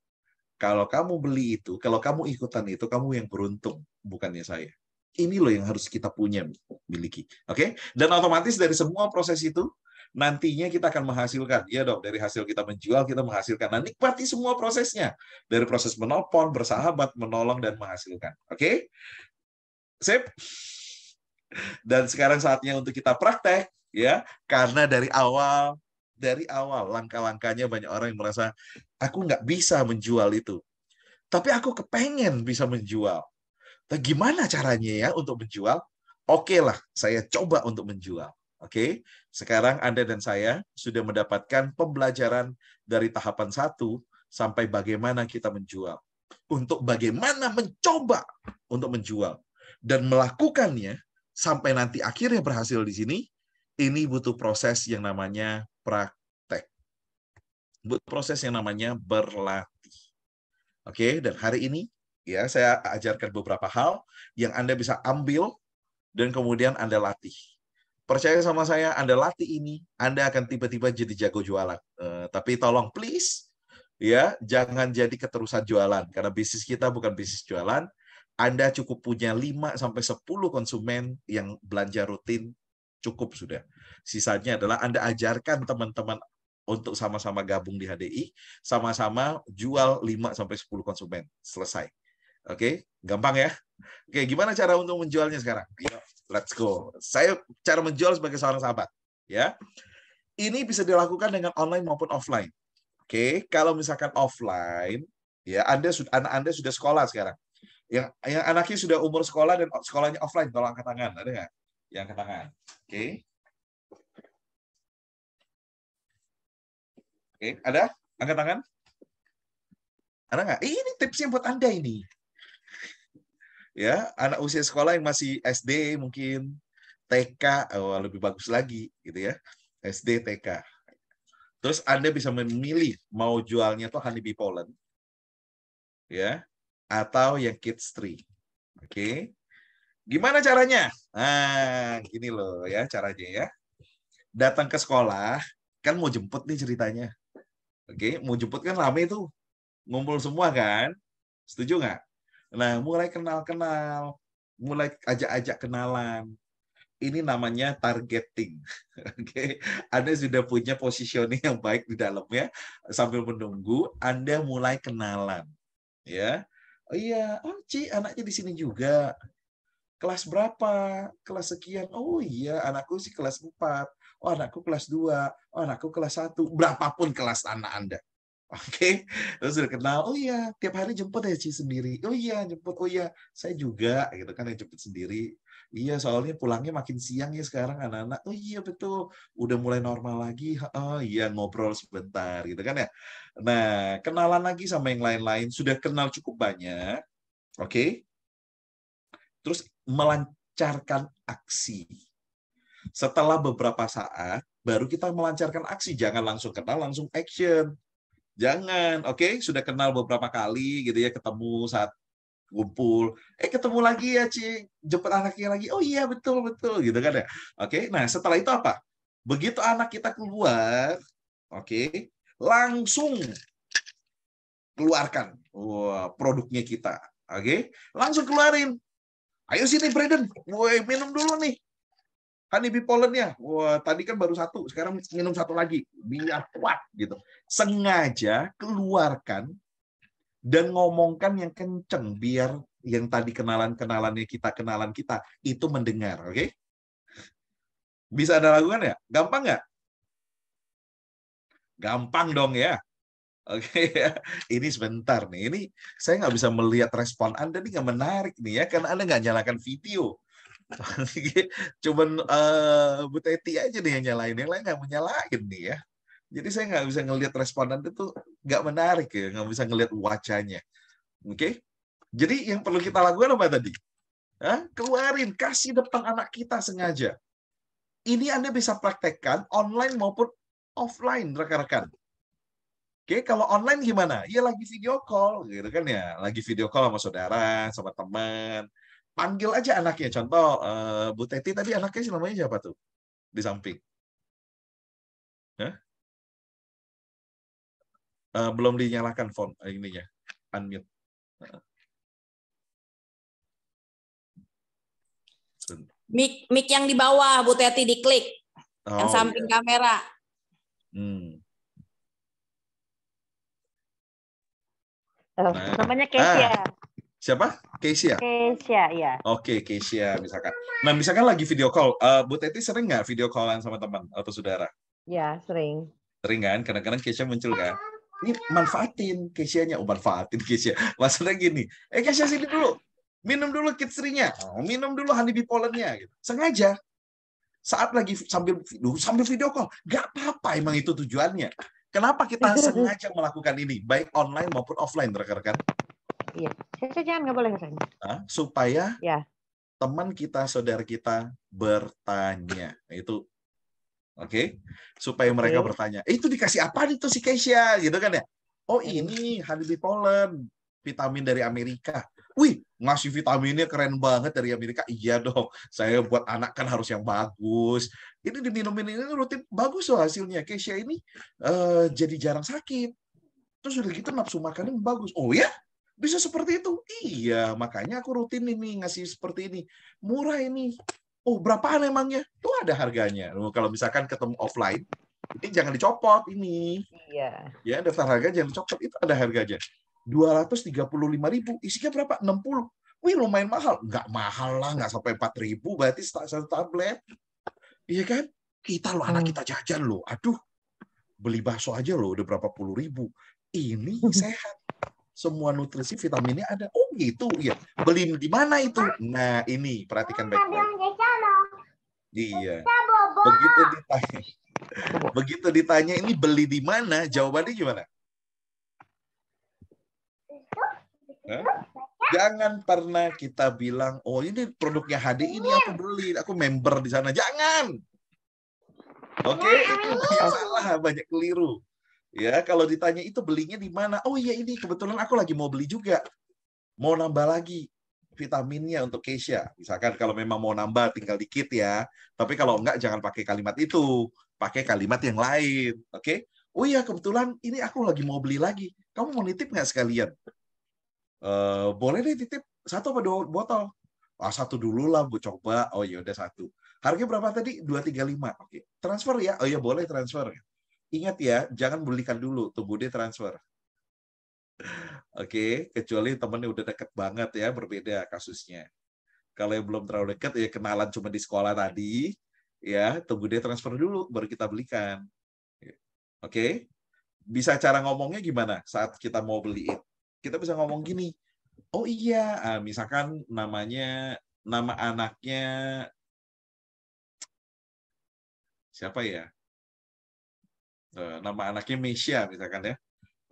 Kalau kamu beli itu, kalau kamu ikutan itu, kamu yang beruntung, bukannya saya. Ini loh yang harus kita punya, miliki. Oke? Dan otomatis dari semua proses itu, nantinya kita akan menghasilkan. Ya dong, dari hasil kita menjual, kita menghasilkan. Nah, nikmati semua prosesnya. Dari proses menelpon, bersahabat, menolong, dan menghasilkan. Oke? Sip? Dan sekarang saatnya untuk kita praktek, ya. Karena dari awal langkah-langkahnya banyak orang yang merasa, aku nggak bisa menjual itu. Tapi aku kepengen bisa menjual. Nah, gimana caranya ya untuk menjual? Oke lah, saya coba untuk menjual. Oke, sekarang Anda dan saya sudah mendapatkan pembelajaran dari tahapan 1 sampai bagaimana kita menjual. Untuk bagaimana mencoba untuk menjual. Dan melakukannya sampai nanti akhirnya berhasil di sini, ini butuh proses yang namanya praktek. Butuh proses yang namanya berlatih. Oke, dan hari ini ya saya ajarkan beberapa hal yang Anda bisa ambil dan kemudian Anda latih. Percaya sama saya, Anda latih ini, Anda akan tiba-tiba jadi jago jualan. Tapi tolong please ya, jangan jadi keterusan jualan karena bisnis kita bukan bisnis jualan. Anda cukup punya 5 sampai 10 konsumen yang belanja rutin, cukup sudah. Sisanya adalah Anda ajarkan teman-teman untuk sama-sama gabung di HDI, sama-sama jual 5 sampai 10 konsumen. Selesai. Oke, gampang ya? Oke, gimana cara untuk menjualnya sekarang? Yuk, let's go. Saya cara menjual sebagai seorang sahabat, ya. Ini bisa dilakukan dengan online maupun offline. Oke, kalau misalkan offline, ya anak Anda sudah sekolah sekarang. Yang anaknya sudah umur sekolah dan sekolahnya offline, tolong angkat tangan. Ada nggak? Yang angkat tangan. Oke. Oke, ada? Angkat tangan? Ada nggak? Ini tipsnya buat Anda ini. Ya, anak usia sekolah yang masih SD mungkin, TK, lebih bagus lagi gitu ya. SD, TK. Terus Anda bisa memilih mau jualnya tuh Honeybee Pollen, ya, atau yang Kids Tree. Oke. Gimana caranya? Nah, gini loh ya caranya ya. Datang ke sekolah, kan mau jemput nih ceritanya. Oke, mau jemput kan rame tuh. Ngumpul semua kan? Setuju nggak? Nah, mulai kenal-kenal, mulai ajak-ajak kenalan. Ini namanya targeting. Oke, Anda sudah punya positioning yang baik di dalamnya. Sambil menunggu, Anda mulai kenalan. Ya, oh iya, oh Ci, anaknya di sini juga. Kelas berapa? Kelas sekian. Oh iya, anakku sih kelas 4. Oh, anakku kelas 2. Oh, anakku kelas 1. Berapapun kelas anak Anda. Oke, terus udah kenal. Oh iya, tiap hari jemput ya Ci sendiri. Oh iya, jemput. Oh iya, saya juga gitu kan yang jemput sendiri. Iya, soalnya pulangnya makin siang ya sekarang anak-anak. Oh iya betul, udah mulai normal lagi. Oh iya, ngobrol sebentar gitu kan ya. Nah, kenalan lagi sama yang lain-lain. Sudah kenal cukup banyak. Oke. Terus melancarkan aksi. Setelah beberapa saat, baru kita melancarkan aksi. Jangan langsung kenal, langsung action. Jangan, oke? Sudah kenal beberapa kali gitu ya, ketemu saat kumpul. Ketemu lagi ya, Ci. Jemput anaknya lagi. Oh iya, betul-betul gitu kan ya. Oke, nah setelah itu apa? Begitu anak kita keluar, oke, langsung keluarkan produknya kita. Oke, langsung keluarin. Ayo sini, Brandon. Woi, minum dulu nih. Honeybee pollennya. Wah, tadi kan baru 1, sekarang minum 1 lagi. Biar kuat gitu. Sengaja keluarkan dan ngomongkan yang kenceng biar yang tadi kenalan-kenalannya kita, kenalan kita itu mendengar, oke? Bisa Anda lakukan ya? Gampang nggak? Gampang dong ya. Oke ya, ini sebentar nih. Ini saya nggak bisa melihat respon Anda nih nggak menarik nih ya, karena Anda nggak nyalakan video. Cuman Bu Teti aja nih yang nyalain, yang lain nggak menyalain nih ya. Jadi saya nggak bisa ngelihat respon Anda tuh nggak menarik ya, nggak bisa ngelihat wajahnya. Oke? Jadi yang perlu kita lakukan apa tadi? Hah? Keluarin, kasih depan anak kita sengaja. Ini Anda bisa praktekkan online maupun offline, rekan-rekan. Oke, kalau online gimana? Ya lagi video call, gitu kan ya. Lagi video call sama saudara, sama teman. Panggil aja anaknya. Contoh, Bu Teti tadi anaknya namanya siapa tuh? Di samping. Hah? Belum dinyalakan phone ininya. Unmute. Mic yang di bawah, Bu Teti diklik. Yang Oh samping iya. kamera. Nah. Namanya Keisha. Siapa? Keisha? Keisha, ya. Oke, Keisha misalkan. Nah, misalkan lagi video call. Bu Teti sering nggak video callan sama teman atau saudara? Ya, sering. Sering kan? Kadang-kadang Keisha muncul kan? Ini manfaatin Keisha-nya. Oh, manfaatin Keisha. Maksudnya gini, Keisha sini dulu. Minum dulu Kids-3-nya. Minum dulu Honeybee Pollen-nya. Gitu. Sengaja. Saat lagi sambil video call. Nggak apa-apa emang itu tujuannya. Kenapa kita sengaja melakukan ini? Baik online maupun offline, rekan-rekan. Iya. Saya jangan, nggak boleh. Supaya ya. Teman kita, saudara kita bertanya. Itu oke, supaya mereka bertanya, itu dikasih apa itu si Keisha, gitu kan ya? Oh ini Honeybee Pollen, vitamin dari Amerika. Wih, ngasih vitaminnya keren banget dari Amerika. Iya dong, saya buat anak kan harus yang bagus. Ini diminumin ini rutin, bagus loh hasilnya. Keisha ini jadi jarang sakit. Terus udah gitu nafsu makannya bagus. Oh ya? Bisa seperti itu? Iya, makanya aku rutin ini ngasih seperti ini. Murah ini. Oh, berapaan emangnya? Tuh ada harganya. Kalau misalkan ketemu offline, ini jangan dicopot ini. Iya. Ya, daftar harga jangan dicopot. Itu ada harganya. 235.000. Isinya berapa? 60. Wih, lumayan mahal. Nggak mahal lah, nggak sampai 4.000. Berarti satu tablet. Iya kan? Kita loh, anak kita jajan loh. Aduh, beli bakso aja loh, udah berapa puluh ribu. Ini sehat. Semua nutrisi vitaminnya ada. Oh gitu ya. Beli di mana itu? Nah ini perhatikan baik-baik. Iya. Begitu ditanya ini beli di mana? Jawabannya gimana? Jangan pernah kita bilang, oh ini produknya HDI ini aku beli, aku member di sana. Jangan. Oke, itu banyak salah, banyak keliru. Ya, kalau ditanya itu belinya di mana? Oh iya ini kebetulan aku lagi mau beli juga. Mau nambah lagi vitaminnya untuk Keisha. Misalkan kalau memang mau nambah tinggal dikit ya. Tapi kalau enggak jangan pakai kalimat itu. Pakai kalimat yang lain. Oke? Oh iya kebetulan ini aku lagi mau beli lagi. Kamu mau nitip nggak sekalian? Boleh deh titip 1 atau 2 botol. Satu dulu lah, Bu coba. Oh iya udah 1. Harganya berapa tadi? 235. Oke. Transfer ya? Oh iya boleh transfer. Ingat ya, jangan belikan dulu, tunggu dia transfer. Oke, kecuali temennya udah deket banget ya, berbeda kasusnya. Kalau yang belum terlalu dekat, ya kenalan cuma di sekolah tadi, ya tunggu dia transfer dulu, baru kita belikan. Oke, bisa cara ngomongnya gimana saat kita mau beliin? Kita bisa ngomong gini, oh iya, misalkan nama anaknya siapa ya? Nama anaknya Mesia misalkan ya.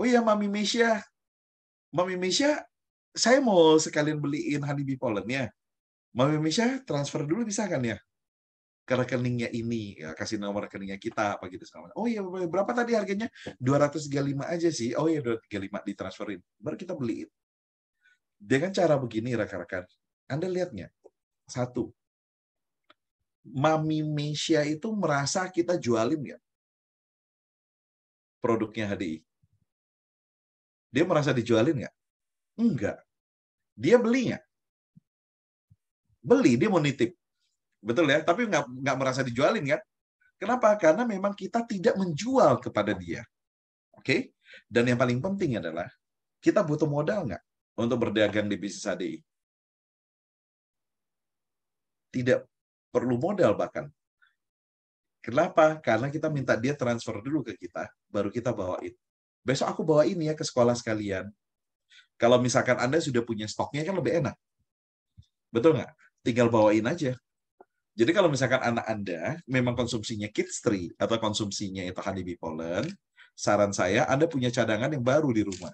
Oh iya, Mami Mesia, saya mau sekalian beliin Honeybee Pollen-nya. Mami Mesia transfer dulu bisa kan ya? Ke rekeningnya ini, ya, kasih nomor rekeningnya kita, apa gitu. Oh iya, berapa tadi harganya? 235 aja sih. Oh iya, 235 ditransferin. Baru kita beliin. Dengan cara begini, rekan-rekan, Anda lihatnya. 1, Mami Mesia itu merasa kita jualin nggak produknya HDI? Dia merasa dijualin nggak? Enggak. Dia beli nggak? Beli, dia mau nitip. Betul ya? Tapi nggak merasa dijualin kan? Kenapa? Karena memang kita tidak menjual kepada dia. Oke? Dan yang paling penting adalah, kita butuh modal nggak untuk berdagang di bisnis HDI? Tidak perlu modal bahkan. Kenapa? Karena kita minta dia transfer dulu ke kita, baru kita bawain. Besok aku bawa ini ya ke sekolah sekalian. Kalau misalkan Anda sudah punya stoknya kan lebih enak. Betul nggak? Tinggal bawain aja. Jadi kalau misalkan anak Anda memang konsumsinya kids tree atau konsumsinya itu honeybee pollen, saran saya Anda punya cadangan yang baru di rumah.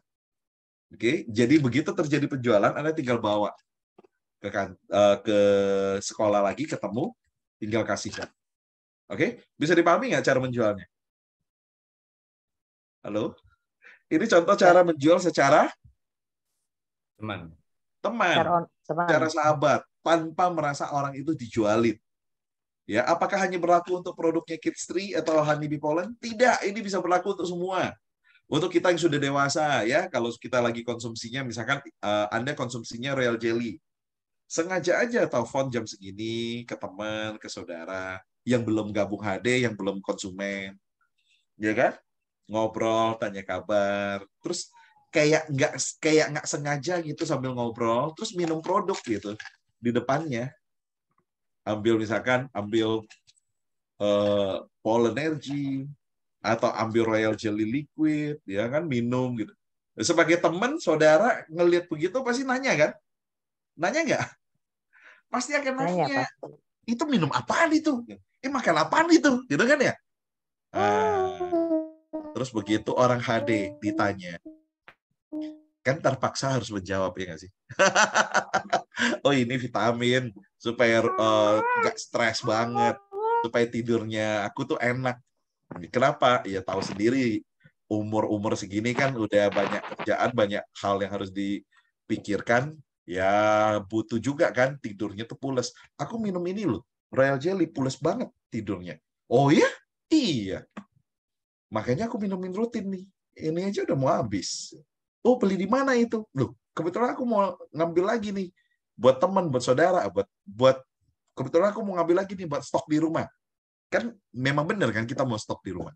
Oke, jadi begitu terjadi penjualan, Anda tinggal bawa ke sekolah lagi, ketemu, tinggal kasihkan. Oke, bisa dipahami nggak cara menjualnya? Halo? Ini contoh cara menjual secara Teman. teman, secara sahabat, tanpa merasa orang itu dijualin. Ya, apakah hanya berlaku untuk produknya Kids Tree atau Honeybee Pollen? Tidak, ini bisa berlaku untuk semua. Untuk kita yang sudah dewasa, ya, kalau kita lagi konsumsinya, misalkan Anda konsumsinya Royal Jelly, sengaja aja telepon jam segini ke teman, ke saudara, yang belum gabung HD, yang belum konsumen, ya kan? Ngobrol, tanya kabar, terus kayak nggak sengaja gitu sambil ngobrol, terus minum produk gitu di depannya. Ambil Pollen Energy atau ambil Royal Jelly Liquid, ya kan, minum gitu. Sebagai teman, saudara ngelihat begitu pasti nanya kan? Nanya nggak? Pasti akan nanya. Itu minum apaan itu? Makan apaan itu? Gitu kan ya? Terus begitu orang HD ditanya, kan terpaksa harus menjawab, ya nggak sih? Oh, ini vitamin supaya nggak stres banget, supaya tidurnya aku tuh enak. Kenapa? Ya tahu sendiri, umur segini kan udah banyak kerjaan, banyak hal yang harus dipikirkan. Ya butuh juga kan tidurnya tuh pules. Aku minum ini loh, Royal Jelly, pules banget tidurnya. Oh ya? Iya. Makanya aku minumin rutin nih. Ini aja udah mau habis. Oh, beli di mana itu? Loh, kebetulan aku mau ngambil lagi nih. Buat teman, buat saudara, buat kebetulan aku mau ngambil lagi nih buat stok di rumah. Kan memang benar kan kita mau stok di rumah.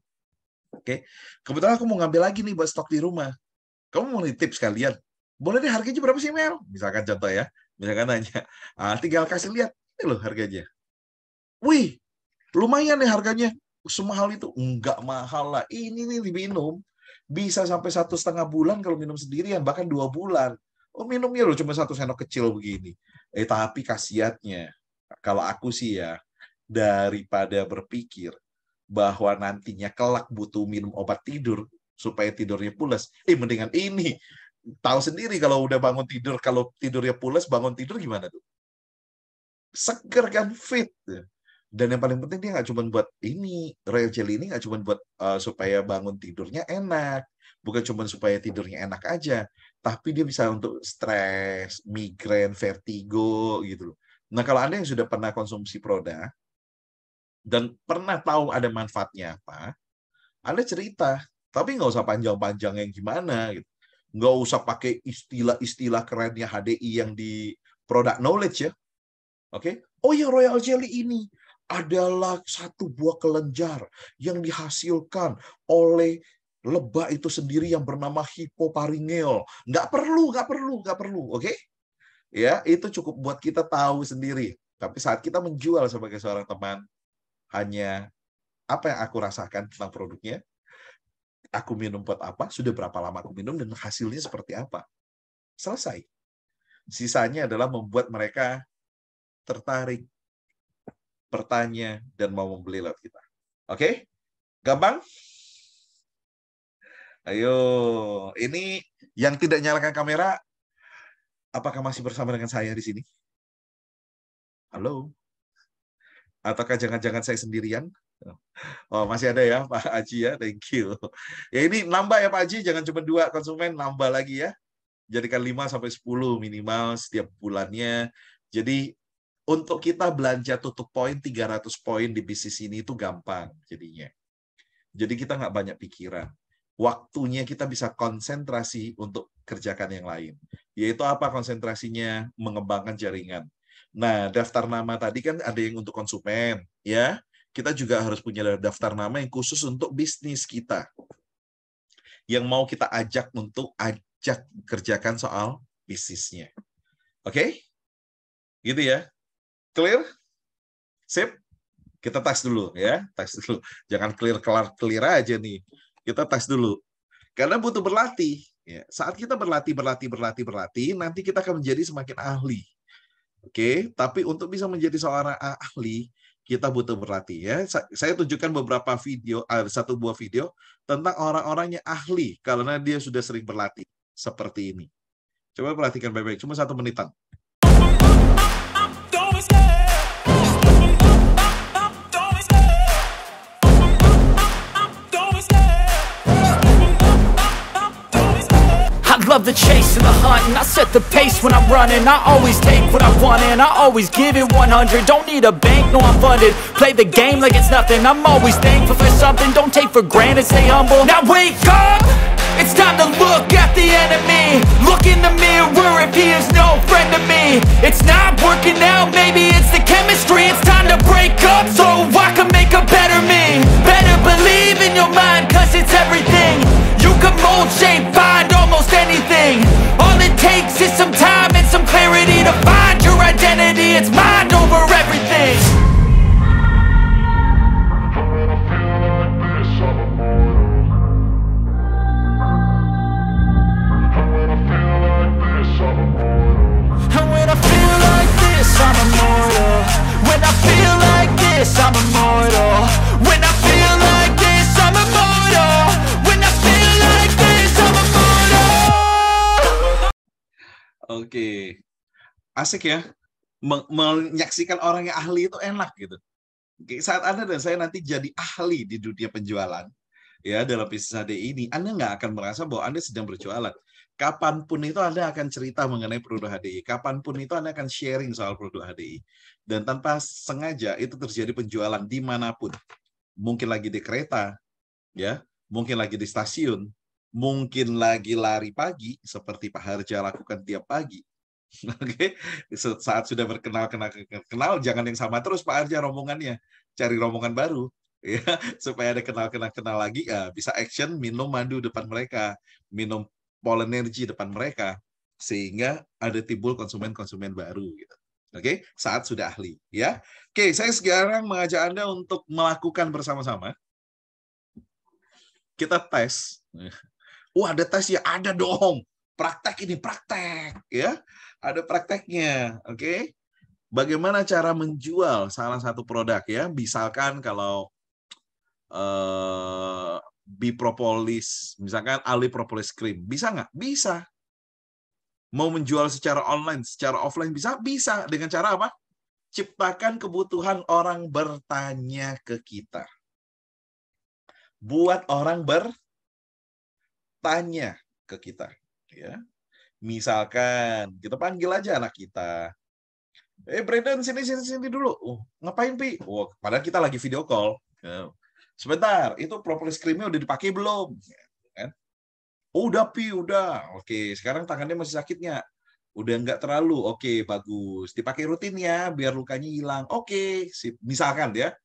Oke. Kebetulan aku mau ngambil lagi nih buat stok di rumah. Kamu mau tips kalian? Boleh deh, harganya berapa sih, Mel? Misalkan contoh ya. Misalkan nanya. Tinggal kasih lihat. Ini loh harganya. Wih, lumayan nih harganya. Semahal itu? Enggak mahal lah. Ini nih diminum. Bisa sampai 1,5 bulan kalau minum sendirian. Bahkan 2 bulan. Oh, minumnya loh cuma 1 sendok kecil begini. Tapi khasiatnya. Kalau aku sih ya, daripada berpikir bahwa nantinya kelak butuh minum obat tidur supaya tidurnya pulas, mendingan ini. Tahu sendiri kalau udah bangun tidur, kalau tidurnya pulas, bangun tidur gimana tuh? Seger kan, fit. Dan yang paling penting dia nggak cuma buat ini, Royal Jelly ini nggak cuma buat supaya bangun tidurnya enak, bukan cuma supaya tidurnya enak aja, tapi dia bisa untuk stres, migrain, vertigo gitu loh. Nah, kalau Anda yang sudah pernah konsumsi produk dan pernah tahu ada manfaatnya apa, Anda cerita, tapi nggak usah panjang-panjang yang gimana gitu. Nggak usah pakai istilah-istilah kerennya HDI yang di product knowledge ya. Oke? Oh ya, Royal Jelly ini adalah satu buah kelenjar yang dihasilkan oleh lebah itu sendiri yang bernama hipoparingeol. Nggak perlu. Oke? Ya, itu cukup buat kita tahu sendiri. Tapi saat kita menjual sebagai seorang teman, hanya apa yang aku rasakan tentang produknya, aku minum buat apa, sudah berapa lama aku minum, dan hasilnya seperti apa. Selesai. Sisanya adalah membuat mereka tertarik, bertanya, dan mau membeli lewat kita. Oke? Gampang? Ayo. Ini yang tidak nyalakan kamera, apakah masih bersama dengan saya di sini? Halo? Ataukah jangan-jangan saya sendirian? Oh, masih ada ya Pak Aji ya, thank you. Ya ini nambah ya Pak Aji, jangan cuma 2 konsumen, nambah lagi ya. Jadikan 5-10 minimal setiap bulannya. Jadi untuk kita belanja tutup poin 300 poin di bisnis ini itu gampang jadinya. Jadi kita nggak banyak pikiran. Waktunya kita bisa konsentrasi untuk kerjakan yang lain. Yaitu apa konsentrasinya? Mengembangkan jaringan. Nah, daftar nama tadi kan ada yang untuk konsumen, ya. Kita juga harus punya daftar nama yang khusus untuk bisnis kita. Yang mau kita ajak untuk kerjakan soal bisnisnya. Oke? Gitu ya. Clear? Sip? Kita tes dulu ya. Tes dulu. Jangan clear aja nih. Kita tes dulu. Karena butuh berlatih. Ya. Saat kita berlatih, nanti kita akan menjadi semakin ahli. Oke, tapi untuk bisa menjadi seorang ahli, kita butuh berlatih. Ya, saya tunjukkan beberapa video, satu buah video tentang orang-orang yang ahli karena dia sudah sering berlatih seperti ini. Coba perhatikan baik-baik, cuma 1 menitan. Love the chase and the hunt, and I set the pace when I'm running. I always take what I want and I always give it 100. Don't need a bank, no I'm funded. Play the game like it's nothing. I'm always thankful for something. Don't take for granted, stay humble. Now wake up, it's time to look at the enemy. Look in the mirror if he is no friend to me. It's not working out, maybe it's the chemistry. It's time to break up so I can make a better me. Better believe in your mind, cause it's everything. You can mold, shape, find almost anything. All it takes is some time and some clarity to find your identity. It's mind over everything. And when I feel like this, I'm immortal. When I feel like this, I'm immortal. When I feel like this, I'm immortal. When I feel like this, I'm immortal. Oke, asik ya. Menyaksikan orang yang ahli itu enak gitu. Oke, saat Anda dan saya nanti jadi ahli di dunia penjualan, ya dalam bisnis HDI ini, Anda nggak akan merasa bahwa Anda sedang berjualan. Kapanpun itu Anda akan cerita mengenai produk HDI. Kapanpun itu Anda akan sharing soal produk HDI. Dan tanpa sengaja itu terjadi penjualan dimanapun. Mungkin lagi di kereta, ya, mungkin lagi di stasiun, mungkin lagi lari pagi seperti Pak Harja lakukan tiap pagi. Oke, saat sudah kenal, jangan yang sama terus Pak Harja rombongannya, cari rombongan baru, ya, supaya ada kenal lagi, ya, bisa action minum madu depan mereka, minum Pol Energy depan mereka, sehingga ada timbul konsumen-konsumen baru. Gitu. Oke, saat sudah ahli, ya. Oke, saya sekarang mengajak Anda untuk melakukan bersama-sama. Kita tes. Ada tes ya, ada dong. Praktek ini, praktek, ya. Ada prakteknya, oke. Bagaimana cara menjual salah satu produk, ya. Misalkan kalau Bipropolis, misalkan Ali Propolis Cream, bisa nggak? Bisa. Mau menjual secara online, secara offline, bisa? Bisa. Dengan cara apa? Ciptakan kebutuhan orang bertanya ke kita. Buat orang bertanya ke kita. Ya. Misalkan, kita panggil aja anak kita. Brandon, sini dulu. Ngapain, Pi? Padahal kita lagi video call. Sebentar, itu propolis krimnya udah dipakai belum? Kan? Udah, Pi, udah. Oke, sekarang tangannya masih sakit nggak? Udah nggak terlalu. Oke, bagus. Dipakai rutin ya, biar lukanya hilang. Oke, misalkan ya,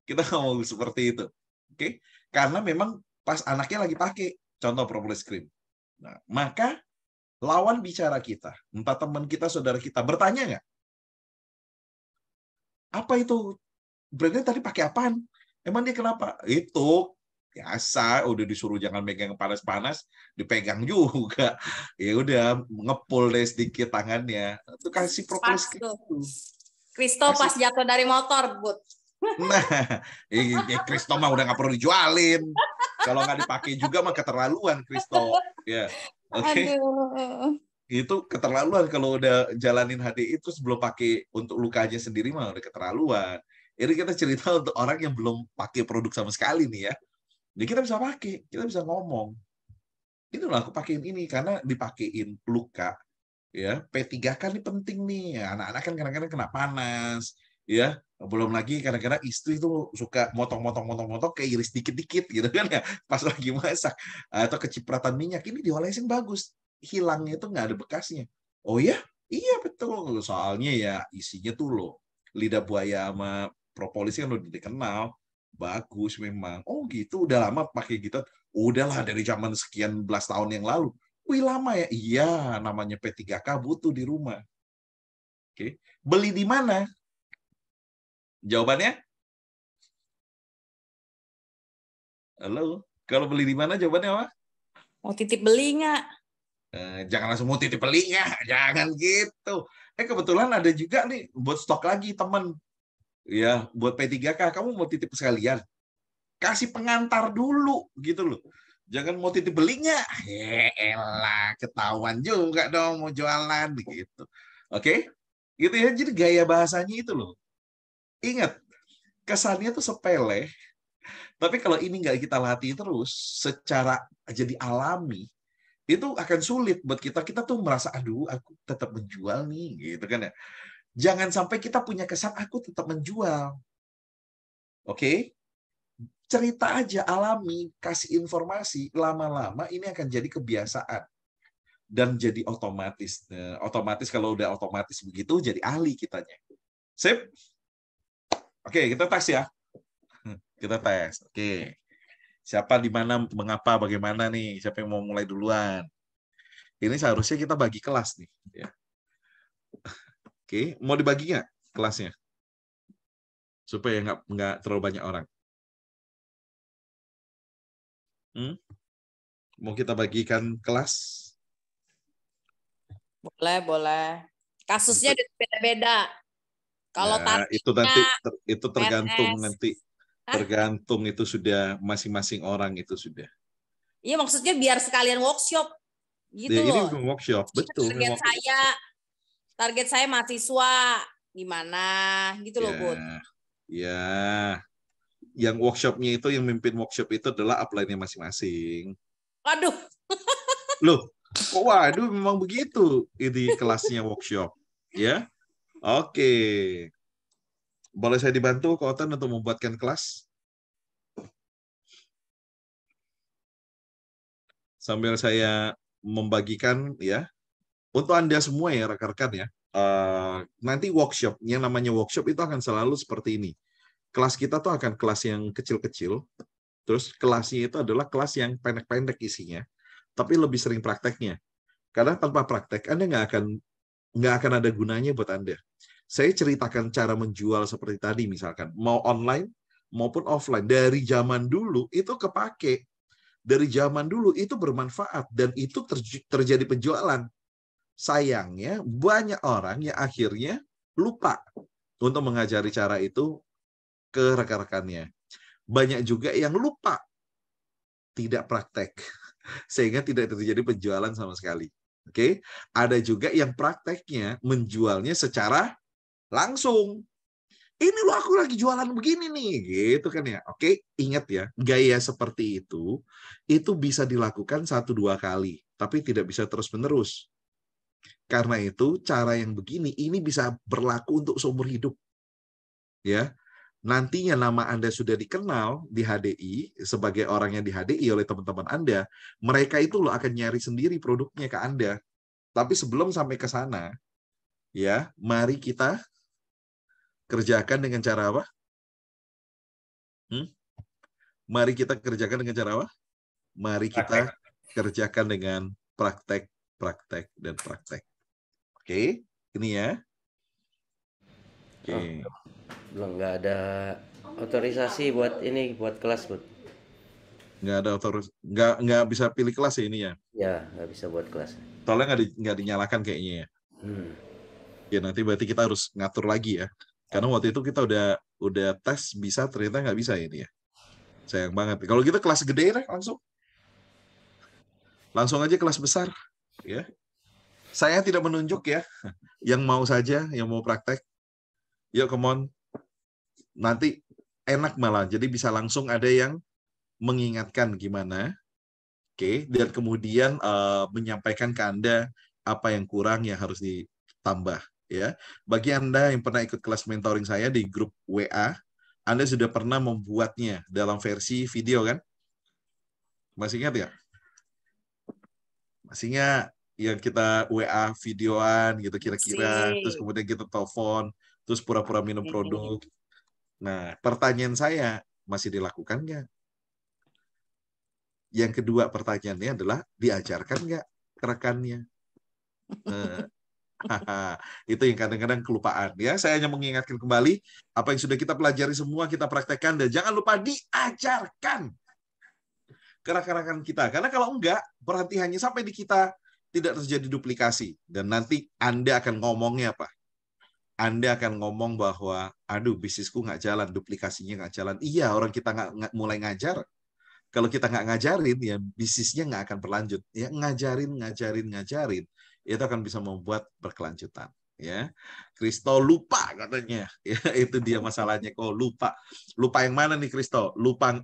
kita mau seperti itu. Oke, karena memang pas anaknya lagi pakai, contoh propolis krim. Nah, maka lawan bicara kita, entah teman kita, saudara kita, bertanya nggak? Apa itu? Brandnya tadi pakai apaan? Emang dia kenapa? Itu biasa, udah disuruh jangan megang panas-panas, dipegang juga. Ya udah ngepul deh sedikit tangannya. Itu kasih propolis Kristo pas jatuh dari motor, Bud. Nah, Kristo mah udah nggak perlu dijualin. Kalau nggak dipakai juga mah keterlaluan Kristo. Ya, oke. Itu keterlaluan kalau udah jalanin HDI terus belum pakai untuk lukanya sendiri mah udah keterlaluan. Ini kita cerita untuk orang yang belum pakai produk sama sekali nih ya. Jadi kita bisa pakai, kita bisa ngomong. Inilah aku pakein ini karena dipakein luka. Ya, P3K ini penting nih. Anak-anak kan kadang-kadang kena panas, ya. Belum lagi kadang-kadang istri itu suka motong kayak iris dikit-dikit gitu kan ya. Pas lagi masak atau kecipratan minyak ini diolesin bagus. Hilangnya itu nggak ada bekasnya. Oh ya? Iya betul. Soalnya ya isinya tuh loh. Lidah buaya sama propolis kan udah dikenal, bagus memang. Oh gitu, udah lama pakai gitu. Udahlah dari zaman sekian belas tahun yang lalu. Wih lama ya? Iya, namanya P3K butuh di rumah. Oke, beli di mana? Jawabannya? Halo, kalau beli di mana jawabannya apa? Mau titip beli nggak? Jangan langsung mau titip beli nggak, jangan gitu. Kebetulan ada juga nih buat stok lagi temen. Ya, buat P3K kamu mau titip sekalian. Kasih pengantar dulu gitu loh. Jangan mau titip belinya. Elah, ketahuan juga dong mau jualan gitu. Oke? Gitu ya. Jadi gaya bahasanya itu loh. Ingat, kesannya tuh sepele. Tapi kalau ini nggak kita latih terus secara jadi alami, itu akan sulit buat kita. Kita tuh merasa, aduh, aku tetap menjual nih, gitu kan ya. Jangan sampai kita punya kesan aku tetap menjual. Oke? Cerita aja, alami, kasih informasi, lama-lama ini akan jadi kebiasaan dan jadi otomatis. Otomatis kalau udah otomatis begitu jadi ahli kitanya. Sip? Oke, kita tes ya. Kita tes. Oke. Siapa di mana, mengapa, bagaimana nih? Siapa yang mau mulai duluan? Ini seharusnya kita bagi kelas nih, ya. Oke, mau dibagi nggak kelasnya? Supaya nggak terlalu banyak orang. Mau kita bagikan kelas? Boleh. Kasusnya beda-beda. Kalau itu nanti itu tergantung PNS. nanti. Tergantung itu sudah masing-masing orang itu sudah. Iya, maksudnya biar sekalian workshop gitu Ini loh. workshop, betul. Target saya mahasiswa gimana gitu loh, Bud. Ya. Yang workshopnya itu, yang mimpin workshop itu adalah upline-nya masing-masing. Waduh. Loh, kok waduh memang begitu ini kelasnya workshop. Ya. Oke. Boleh saya dibantu, Kak Otan, untuk membuatkan kelas? Sambil saya membagikan, ya. Untuk Anda semua ya, rekan-rekan ya. Nanti workshop, yang namanya workshop itu akan selalu seperti ini. Kelas kita tuh akan kelas yang kecil-kecil, terus kelasnya itu adalah kelas yang pendek-pendek isinya, tapi lebih sering prakteknya. Karena tanpa praktek, Anda nggak akan ada gunanya buat Anda. Saya ceritakan cara menjual seperti tadi, misalkan, mau online maupun offline. Dari zaman dulu itu kepake. Dari zaman dulu itu bermanfaat, dan itu terjadi penjualan. Sayangnya, banyak orang yang akhirnya lupa untuk mengajari cara itu ke rekan-rekannya. Banyak juga yang lupa, tidak praktek, sehingga tidak terjadi penjualan sama sekali. Oke, ada juga yang prakteknya menjualnya secara langsung. Ini loh aku lagi jualan begini nih, gitu kan ya. Oke, ingat ya, gaya seperti itu bisa dilakukan 1-2 kali, tapi tidak bisa terus-menerus. Karena itu cara yang begini ini bisa berlaku untuk seumur hidup. Ya. Nantinya nama Anda sudah dikenal di HDI sebagai orang yang di HDI oleh teman-teman Anda, mereka itu loh akan nyari sendiri produknya ke Anda. Tapi sebelum sampai ke sana, ya, mari kita kerjakan dengan cara apa? Mari kita kerjakan dengan cara apa? Mari kita kerjakan dengan praktek, dan praktek. Oke, ini ya. Oke. Belum, nggak ada otorisasi buat kelas, Bud. Nggak ada nggak bisa pilih kelas ya ini ya? Ya, nggak bisa buat kelas. Soalnya nggak dinyalakan kayaknya ya. Ya nanti berarti kita harus ngatur lagi ya. Karena waktu itu kita udah tes bisa, ternyata nggak bisa ini ya. Sayang banget. Kalau kita kelas gede deh langsung aja kelas besar ya. Saya tidak menunjuk ya. Yang mau saja, yang mau praktek. Yuk, come on. Nanti enak malah. Jadi bisa langsung ada yang mengingatkan gimana. Oke, dan kemudian menyampaikan ke Anda apa yang kurang yang harus ditambah ya. Bagi Anda yang pernah ikut kelas mentoring saya di grup WA, Anda sudah pernah membuatnya dalam versi video kan? Masih ingat ya? Masih ingat yang kita WA videoan gitu kira-kira, terus kemudian kita telepon, terus pura-pura minum produk. Nah, pertanyaan saya, masih dilakukan nggak? Yang kedua pertanyaannya adalah, diajarkan nggak ke rekannya? Itu yang kadang-kadang kelupaan. Ya, saya hanya mengingatkan kembali, apa yang sudah kita pelajari semua, kita praktekkan, dan jangan lupa diajarkan. ke rekan-rekan kita. Karena kalau enggak, berhenti hanya sampai di kita, tidak terjadi duplikasi. Dan nanti Anda akan ngomongnya apa? Anda akan ngomong bahwa, aduh bisnisku nggak jalan, duplikasinya nggak jalan. Iya, orang kita nggak mulai ngajar. Kalau kita nggak ngajarin, ya bisnisnya nggak akan berlanjut. Ya ngajarin, itu akan bisa membuat berkelanjutan. Ya, Kristo lupa katanya. Ya, itu dia masalahnya. Kok lupa? Lupa yang mana nih Kristo? Lupa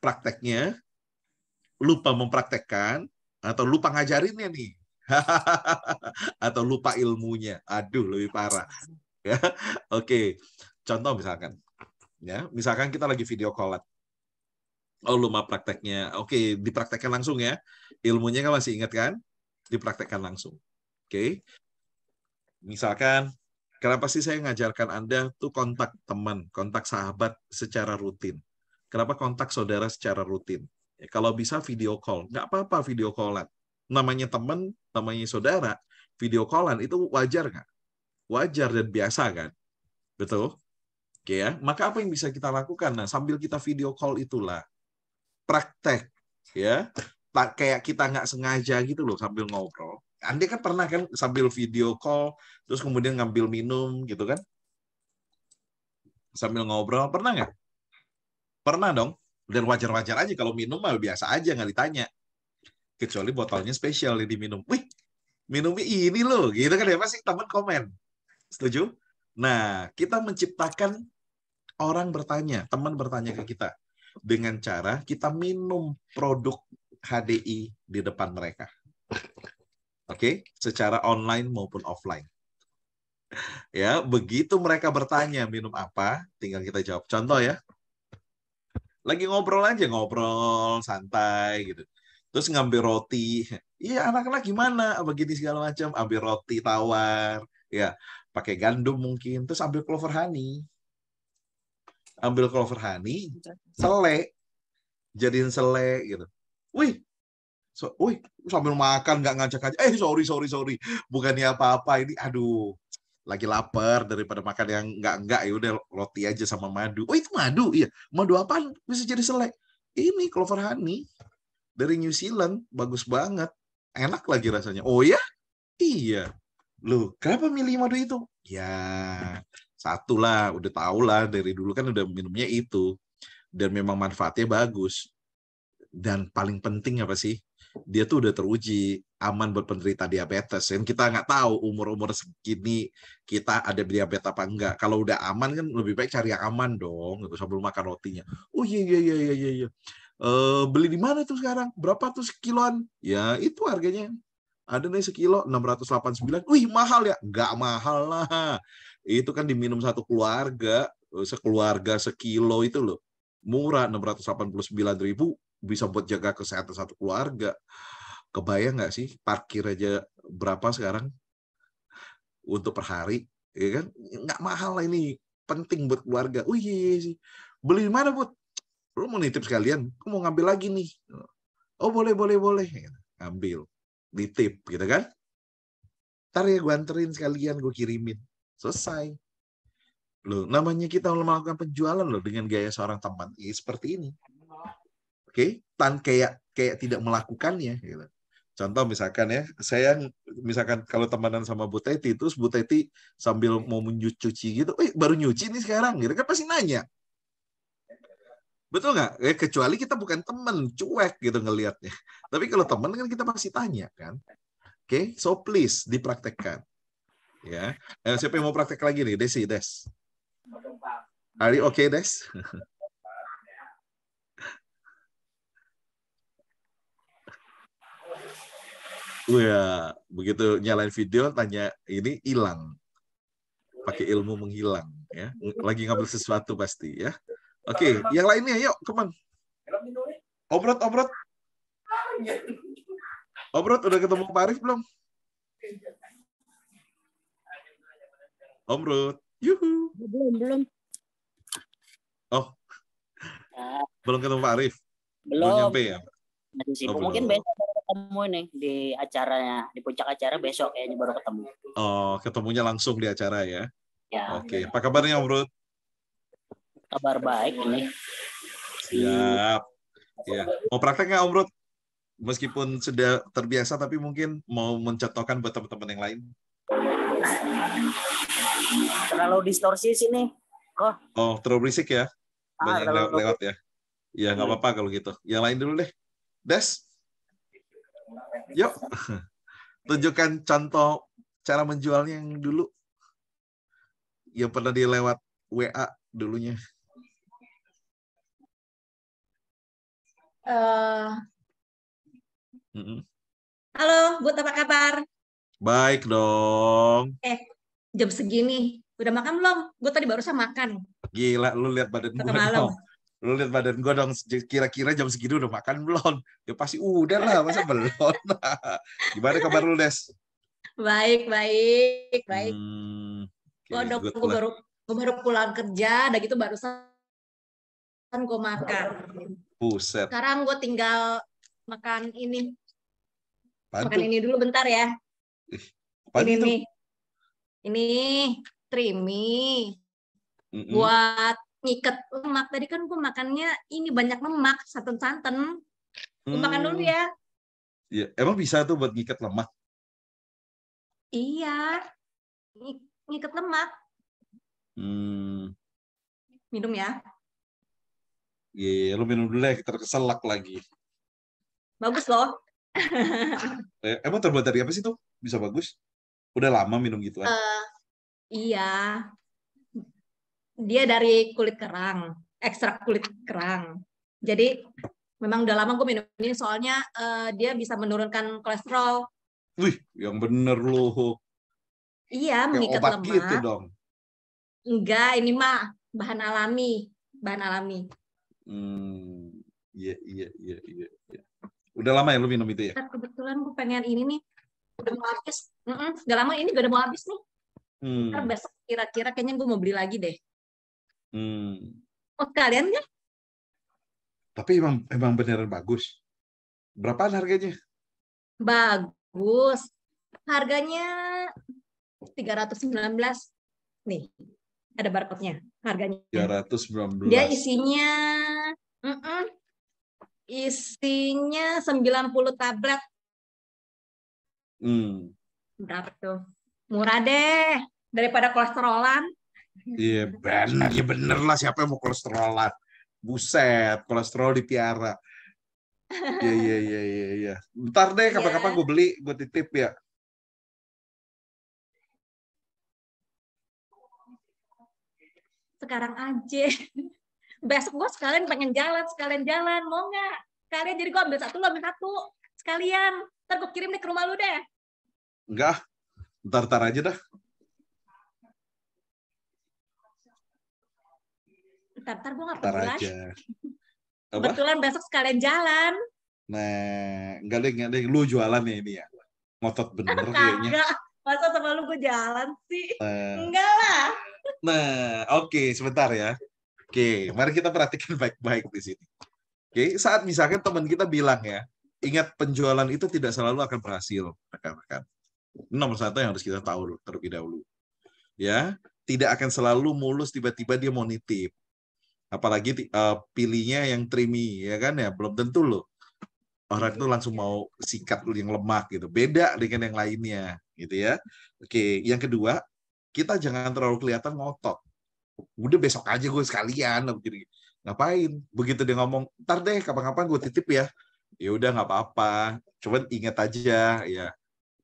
prakteknya, lupa mempraktekkan, atau lupa ngajarinnya nih? Atau lupa ilmunya? Aduh, lebih parah. Ya, oke. Contoh misalkan, ya, misalkan kita lagi video call. Oh, lupa prakteknya. Oke, dipraktekkan langsung ya. Ilmunya kan masih ingat kan? Dipraktekkan langsung. Oke. Misalkan, kenapa sih saya ngajarkan Anda tuh kontak teman, kontak sahabat secara rutin? Kenapa kontak saudara secara rutin? Ya, kalau bisa video call, nggak apa-apa video callan. Namanya teman, namanya saudara, video callan itu wajar nggak? Wajar dan biasa kan? Betul? Oke ya. Maka apa yang bisa kita lakukan? Nah, sambil kita video call itulah praktek ya. Kayak kita nggak sengaja gitu loh sambil ngobrol. Anda kan pernah kan sambil video call terus kemudian ngambil minum gitu kan? Sambil ngobrol, pernah nggak? Pernah dong. Dan wajar-wajar aja kalau minum mah biasa aja nggak ditanya. Kecuali botolnya spesial yang diminum. Wih, minumnya ini loh, gitu kan ya pasti teman komen. Setuju? Nah, kita menciptakan orang bertanya, teman bertanya ke kita dengan cara kita minum produk HDI di depan mereka. Oke, secara online maupun offline. Ya, begitu mereka bertanya minum apa, tinggal kita jawab. Contoh ya. Lagi ngobrol aja, ngobrol santai gitu. Terus ngambil roti. Iya, anak-anak gimana? Begini segala macam, ambil roti tawar, ya, pakai gandum mungkin, terus ambil clover honey. Ambil clover honey, selai. Jadiin selai gitu. Wih, sambil makan nggak ngajak-ngajak. Sorry. Bukannya apa-apa ini. Aduh, lagi lapar daripada makan yang enggak ya udah roti aja sama madu. Oh, itu madu. Iya, madu apaan bisa jadi selai? Ini clover honey dari New Zealand, bagus banget. Enak lagi rasanya. Oh ya? Iya. Loh, kenapa milih madu itu? Ya, satu lah, udah tahu lah dari dulu kan udah minumnya itu. Dan memang manfaatnya bagus. Dan paling penting apa sih? Dia tuh udah teruji aman buat penderita diabetes. Dan kita nggak tahu umur-umur segini kita ada diabetes apa enggak. Kalau udah aman kan lebih baik cari yang aman dong, gitu, sebelum makan rotinya. Oh iya. Beli di mana tuh sekarang? Berapa tuh sekiloan? Ya itu harganya. Ada nih sekilo 689. Wih, mahal ya? Nggak mahal lah. Itu kan diminum satu keluarga, sekeluarga sekilo itu loh. Murah 689.000 bisa buat jaga kesehatan satu keluarga. Kebayang nggak sih parkir aja berapa sekarang untuk per hari? Ya kan? Nggak mahal lah ini. Penting buat keluarga. Oh iya sih. Beli di mana, Bud? Lu mau nitip sekalian? Aku mau ngambil lagi nih. Oh boleh. Ambil. Ditip gitu kan? Ntar ya gue anterin sekalian, gue kirimin. Selesai. Loh, namanya kita melakukan penjualan loh dengan gaya seorang teman. Ya, seperti ini. Oke, kayak tidak melakukannya gitu. Contoh misalkan ya, saya misalkan kalau temenan sama Bu Teti, terus Bu Teti sambil mau mencuci gitu, baru nyuci nih sekarang, gitu kan pasti nanya. Betul nggak? Kecuali kita bukan teman, cuek gitu ngelihatnya. Tapi kalau teman kan kita pasti tanya kan. Oke, so please dipraktekkan. Ya, siapa yang mau praktek lagi nih? Des. Are you okay, Des? Wah, begitu nyalain video tanya ini hilang. Pakai ilmu menghilang ya. Lagi ngambil sesuatu pasti ya. Oke, yang lainnya yuk, come on. Obrot. Obrot udah ketemu Pak Arif belum? Obrot. Yuhu. Belum. Oh. Belum ketemu Pak Arif? Belum nyampe ya? Masih sibuk. Mungkin besok baru ketemu nih di acaranya, di puncak acara besok kayaknya baru ketemu. Oh, ketemunya langsung di acara ya? Ya. Oke, apa kabarnya Obrot? Kabar baik ini. Siap. Ya. Mau praktek nggak Om Rod? Meskipun sudah terbiasa, tapi mungkin mau mencontohkan buat teman-teman yang lain. Terlalu distorsi sini. Kok? Oh, terlalu berisik ya? Banyak yang terlalu- lewat ya? Ya, nggak apa-apa kalau gitu. Yang lain dulu deh. Des? Yuk. Tunjukkan contoh cara menjualnya yang dulu. Yang pernah dia lewat WA dulunya. Halo, Bud, apa kabar? Baik dong. Jam segini, udah makan belum? Gue tadi barusan makan. Gila, lu lihat badan gue Tengah malam. dong. Lu lihat badan gue dong. Kira-kira jam segini udah makan belum? Ya pasti udah lah, masa belum? Gimana kabar lu, Des? Baik. Okay, good lah. Gue baru pulang kerja, udah gitu barusan gue makan. Buset. Sekarang gue tinggal makan ini. Apaan Makan tuh? ini dulu bentar ya. Apaan Ini itu? nih. Ini trimi Mm-mm. buat ngikat lemak. Tadi kan gue makannya ini banyak lemak, santan-santan. Gue makan dulu ya. Ya, emang bisa tuh buat ngikat lemak? Iya. Ngikat lemak. Minum ya. Iya, lu minum dulu deh, terkeselak lagi. Bagus loh. Emang terbuat dari apa sih tuh? Bisa bagus? Udah lama minum gituan? Iya. Dia dari kulit kerang, ekstrak kulit kerang. Jadi memang udah lama gue minum ini soalnya dia bisa menurunkan kolesterol. Wih, yang bener lu. Iya, Kayak mengikat obat lemak. gitu dong. Enggak, ini mah bahan alami. Iya. Udah lama ya lu minum itu ya? Kebetulan gue pengen ini nih. Udah mau habis. Udah lama ini udah mau habis nih. Ntar besok kira-kira kayaknya gue mau beli lagi deh. Oh, kalian ya? Tapi emang beneran bagus. Berapaan harganya? Bagus. Harganya 319. Nih, ada barcode-nya. Harganya. 319. Dia isinya 90 tablet. Berapa tuh? Murah deh. Daripada kolesterolan. Iya, bener lah. Siapa yang mau kolesterolan? Buset, kolesterol dipiara. Iya. Bentar deh, kapan-kapan gue beli, gue titip ya. Sekarang aja. Besok gue sekalian pengen sekalian jalan. Mau nggak? Sekalian jadi gue ambil satu, lo ambil satu. Sekalian. Ntar gue kirim deh ke rumah lu deh. Enggak, ntar aja dah. Ntar gue nggak Ntar pergi aja. lagi. Apa? Kebetulan besok sekalian jalan. Nah, enggak deh. Lu jualan ya ini ya. Ngotot bener kayaknya. Kagak. Masa sama lu gue jalan sih? Enggak lah. Nah, oke, sebentar ya. Oke, mari kita perhatikan baik-baik di sini. Oke, saat misalkan teman kita bilang ya, ingat penjualan itu tidak selalu akan berhasil, rekan-rekan. Ini nomor satu yang harus kita tahu terlebih dahulu. Ya, tidak akan selalu mulus tiba-tiba dia mau nitip. Apalagi pilihnya yang trimi, ya kan ya, belum tentu loh. Orang itu langsung mau sikat yang lemak gitu. Beda dengan yang lainnya, gitu ya. Oke, yang kedua, kita jangan terlalu kelihatan ngotot. Udah besok aja gue sekalian, ngapain? Begitu dia ngomong, ntar deh kapan-kapan gue titip ya. Ya udah nggak apa-apa. Cuman ingat aja ya,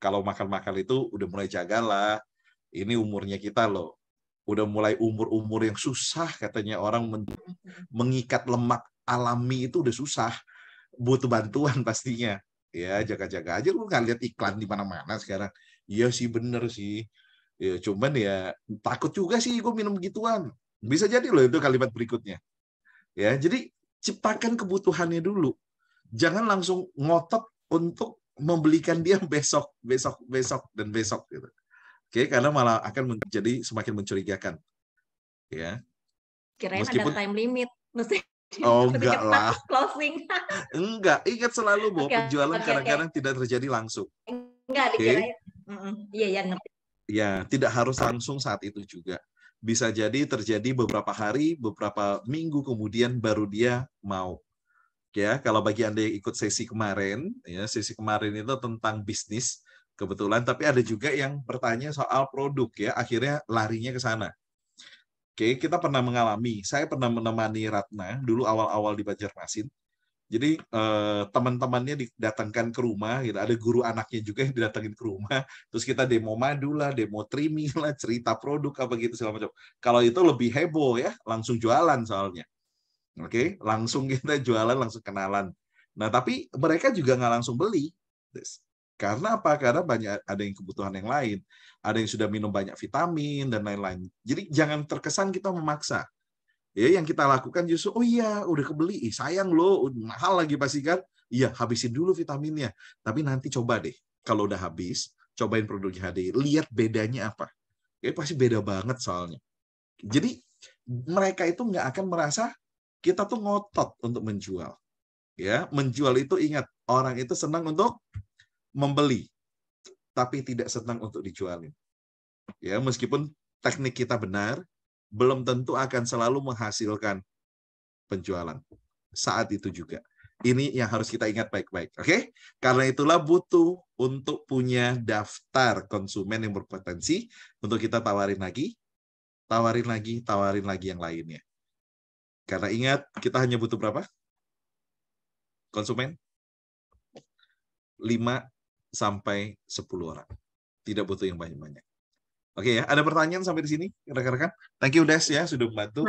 kalau makan-makan itu udah mulai jagalah. Ini umurnya kita loh. Udah mulai umur-umur yang susah katanya orang mengikat lemak alami itu udah susah. Butuh bantuan pastinya. Ya jaga-jaga aja, lu nggak lihat iklan di mana-mana sekarang. Iya sih bener sih. Ya, cuman ya takut juga sih gue minum gituan. Bisa jadi loh itu kalimat berikutnya. Ya, jadi ciptakan kebutuhannya dulu. Jangan langsung ngotot untuk membelikan dia besok gitu. Oke, karena malah akan menjadi semakin mencurigakan. Ya. Kirain Meskipun ada time limit. Mesti oh enggak lah. Closing. Enggak, ingat selalu bahwa penjualan kadang-kadang tidak terjadi langsung. Enggak dikirain. Iya, ngerti. Ya, tidak harus langsung saat itu juga. Bisa jadi terjadi beberapa hari, beberapa minggu kemudian baru dia mau. Ya, kalau bagi Anda yang ikut sesi kemarin, ya sesi kemarin itu tentang bisnis kebetulan, tapi ada juga yang bertanya soal produk ya, akhirnya larinya ke sana. Oke, kita pernah mengalami, saya pernah menemani Ratna dulu awal-awal di Banjarmasin. Jadi teman-temannya didatangkan ke rumah, gitu. Ada guru anaknya juga yang didatangin ke rumah. Terus kita demo madu lah, demo trimming lah, cerita produk apa gitu segala macam. Kalau itu lebih heboh ya, langsung jualan soalnya. Oke, langsung kita jualan, langsung kenalan. Nah, tapi mereka juga nggak langsung beli. Karena apa? Karena ada yang kebutuhan yang lain. Ada yang sudah minum banyak vitamin dan lain-lain. Jadi jangan terkesan kita memaksa. Ya, yang kita lakukan justru, oh iya, udah kebeli, sayang loh, mahal lagi pasti kan. Iya, habisin dulu vitaminnya. Tapi nanti coba deh, kalau udah habis, cobain produknya HDI, lihat bedanya apa. Ya, pasti beda banget soalnya. Jadi mereka itu nggak akan merasa kita tuh ngotot untuk menjual. Ya, menjual itu ingat, orang itu senang untuk membeli, tapi tidak senang untuk dijualin. Ya, meskipun teknik kita benar, belum tentu akan selalu menghasilkan penjualan saat itu juga. Ini yang harus kita ingat baik-baik. Oke? Karena itulah butuh untuk punya daftar konsumen yang berpotensi untuk kita tawarin lagi yang lainnya. Karena ingat, kita hanya butuh berapa? Konsumen? 5 sampai 10 orang. Tidak butuh yang banyak-banyak. Oke ya, ada pertanyaan sampai di sini, rekan-rekan? Thank you Des ya, sudah membantu.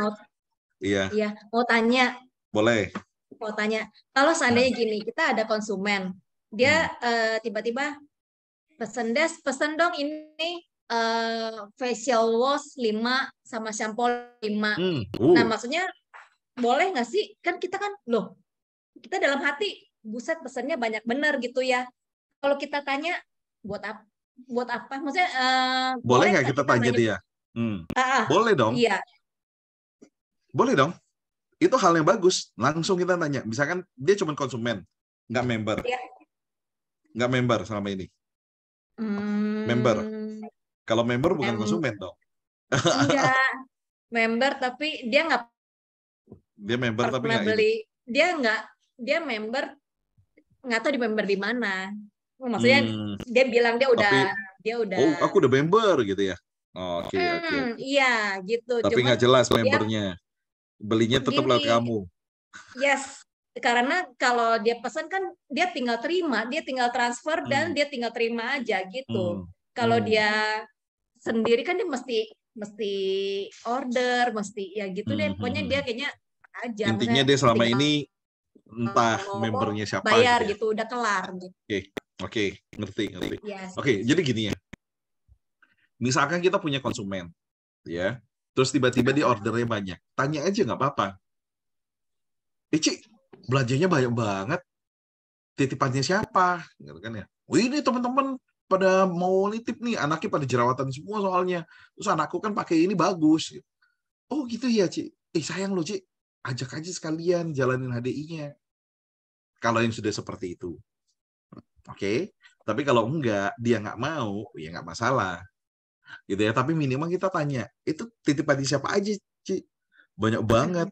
Iya. Iya, mau tanya. Boleh. Mau tanya. Kalau seandainya gini, kita ada konsumen, dia tiba-tiba pesen dong ini facial wash 5 sama shampoo 5. Nah, maksudnya boleh nggak sih? Kan kita kan, loh, kita dalam hati, buset pesennya banyak bener gitu ya. Kalau kita tanya, buat apa? Maksudnya, boleh nggak kita tanya dia? Boleh dong. Iya. Boleh dong. Itu hal yang bagus. Langsung kita tanya. Misalkan dia cuma konsumen, nggak member. Iya. Nggak member selama ini. Member. Kalau member bukan konsumen dong. Enggak. Member tapi dia nggak. Dia member tapi nggak beli. Dia member nggak tahu di member di mana. Maksudnya dia bilang dia udah. Oh, aku udah member gitu ya. Oke. Iya, gitu. Tapi nggak jelas membernya. Belinya tetap lewat kamu. Yes. Karena kalau dia pesan kan dia tinggal terima, dia tinggal transfer dan dia tinggal terima aja gitu. Kalau dia sendiri kan dia mesti order, mesti ya gitu deh. Pokoknya dia kayaknya aja. Intinya dia selama ini entah membernya siapa. Bayar gitu, udah kelar gitu. Oke, ngerti. Yes. Oke, jadi gini ya. Misalkan kita punya konsumen, ya, terus tiba-tiba dia ordernya banyak, tanya aja nggak apa-apa. Cik, belanjanya banyak banget, titipannya siapa? Gitu kan ya. Ini teman-teman pada mau nitip nih, anaknya pada jerawatan semua soalnya. Terus anakku kan pakai ini bagus. Oh gitu ya, Cik. Sayang loh, Cik. Ajak aja sekalian jalanin HDI-nya. Kalau yang sudah seperti itu. Oke, tapi kalau enggak, dia nggak mau, ya nggak masalah. Gitu ya, tapi minimal kita tanya, itu titipan siapa aja, Ci? Banyak banget.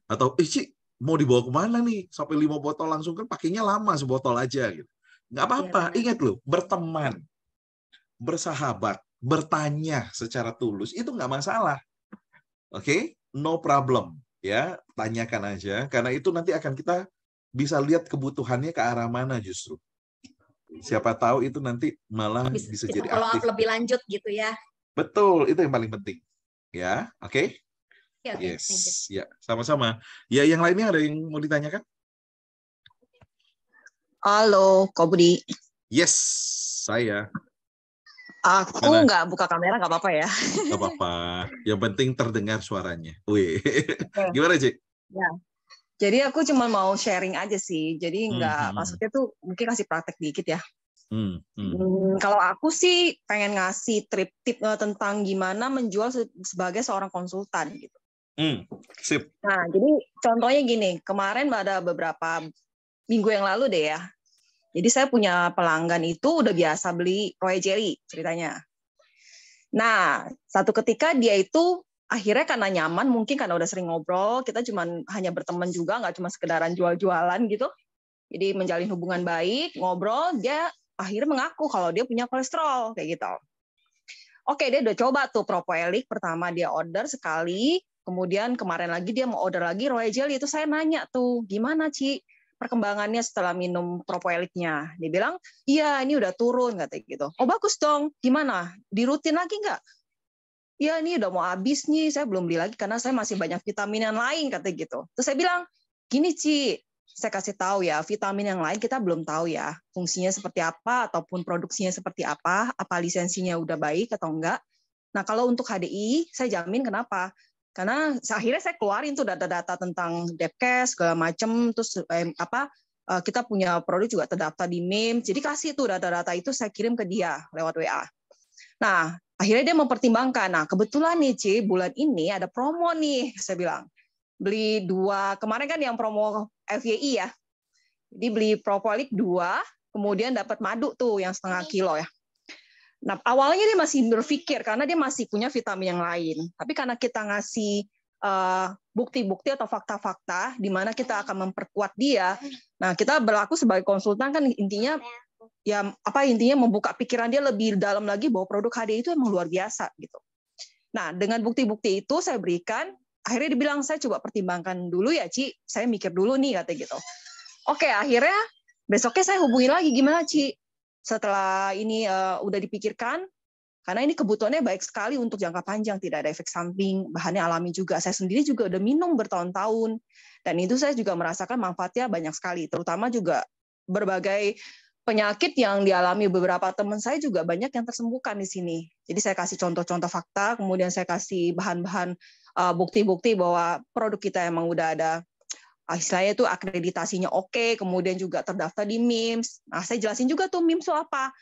Atau, Ci, mau dibawa kemana nih? Sampai 5 botol langsung kan pakainya lama, sebotol aja. Gitu. Nggak apa-apa, ingat loh, berteman, bersahabat, bertanya secara tulus, itu nggak masalah. Oke, no problem. Ya, tanyakan aja, karena itu nanti akan kita bisa lihat kebutuhannya ke arah mana justru. Siapa tahu itu nanti malah bisa jadi aktif. Lebih lanjut gitu ya. Betul, itu yang paling penting. Ya, oke? Yes, ya, sama-sama. Ya, yang lainnya ada yang mau ditanyakan? Halo, Kak Budi. Yes, saya. Aku nggak buka kamera, nggak apa-apa ya? Nggak apa-apa. Yang penting terdengar suaranya. Wih, gimana, Cik? Ya. Jadi aku cuma mau sharing aja sih. Jadi nggak, maksudnya tuh mungkin kasih praktek dikit ya. Kalau aku sih pengen ngasih tip tentang gimana menjual sebagai seorang konsultan gitu. Sip. Nah, jadi contohnya gini, kemarin ada beberapa minggu yang lalu deh ya. Jadi saya punya pelanggan itu udah biasa beli Royal Jelly ceritanya. Nah, satu ketika dia itu akhirnya karena nyaman, mungkin karena udah sering ngobrol, kita hanya berteman juga, nggak cuma sekedaran jual-jualan gitu. Jadi menjalin hubungan baik, ngobrol, dia akhirnya mengaku kalau dia punya kolesterol kayak gitu. Oke, dia udah coba tuh Propoelik, pertama dia order sekali, kemudian kemarin lagi dia mau order lagi Royal Jelly. Itu saya nanya tuh, gimana Ci perkembangannya setelah minum Propoeliknya? Dia bilang, iya ini udah turun katanya gitu. Oh bagus dong, gimana? Dirutin lagi nggak? Ya ini udah mau habis nih, saya belum beli lagi karena saya masih banyak vitamin yang lain katanya gitu. Terus saya bilang, gini Ci, saya kasih tahu ya, vitamin yang lain kita belum tahu ya fungsinya seperti apa ataupun produksinya seperti apa lisensinya udah baik atau enggak. Nah kalau untuk HDI saya jamin, kenapa? Karena akhirnya saya keluarin tuh data-data tentang Depkes segala macam, terus kita punya produk juga terdaftar di MIMS, jadi kasih tuh data-data itu saya kirim ke dia lewat WA. Nah akhirnya dia mempertimbangkan. Nah kebetulan nih Ci, bulan ini ada promo nih, saya bilang. Beli 2, kemarin kan yang promo FYI ya. Jadi beli Propoelik 2, kemudian dapat madu tuh yang 0,5 kilo ya. Nah, awalnya dia masih berpikir karena dia masih punya vitamin yang lain. Tapi karena kita ngasih bukti-bukti atau fakta-fakta di mana kita akan memperkuat dia. Nah, kita berlaku sebagai konsultan kan intinya membuka pikiran dia lebih dalam lagi bahwa produk HDI itu emang luar biasa gitu. Nah, dengan bukti-bukti itu saya berikan, akhirnya dibilang, saya coba pertimbangkan dulu ya Ci, saya mikir dulu nih katanya gitu. Oke, akhirnya besoknya saya hubungi lagi, gimana Ci? Setelah ini udah dipikirkan, karena ini kebutuhannya baik sekali untuk jangka panjang, tidak ada efek samping, bahannya alami juga. Saya sendiri juga udah minum bertahun-tahun, dan itu saya juga merasakan manfaatnya banyak sekali, terutama juga berbagai penyakit yang dialami beberapa teman saya juga banyak yang tersembuhkan di sini. Jadi saya kasih contoh-contoh fakta, kemudian saya kasih bahan-bahan bukti-bukti bahwa produk kita emang udah ada istilahnya itu akreditasinya oke, kemudian juga terdaftar di MIMS. Nah, saya jelasin juga tuh MIMS itu apa.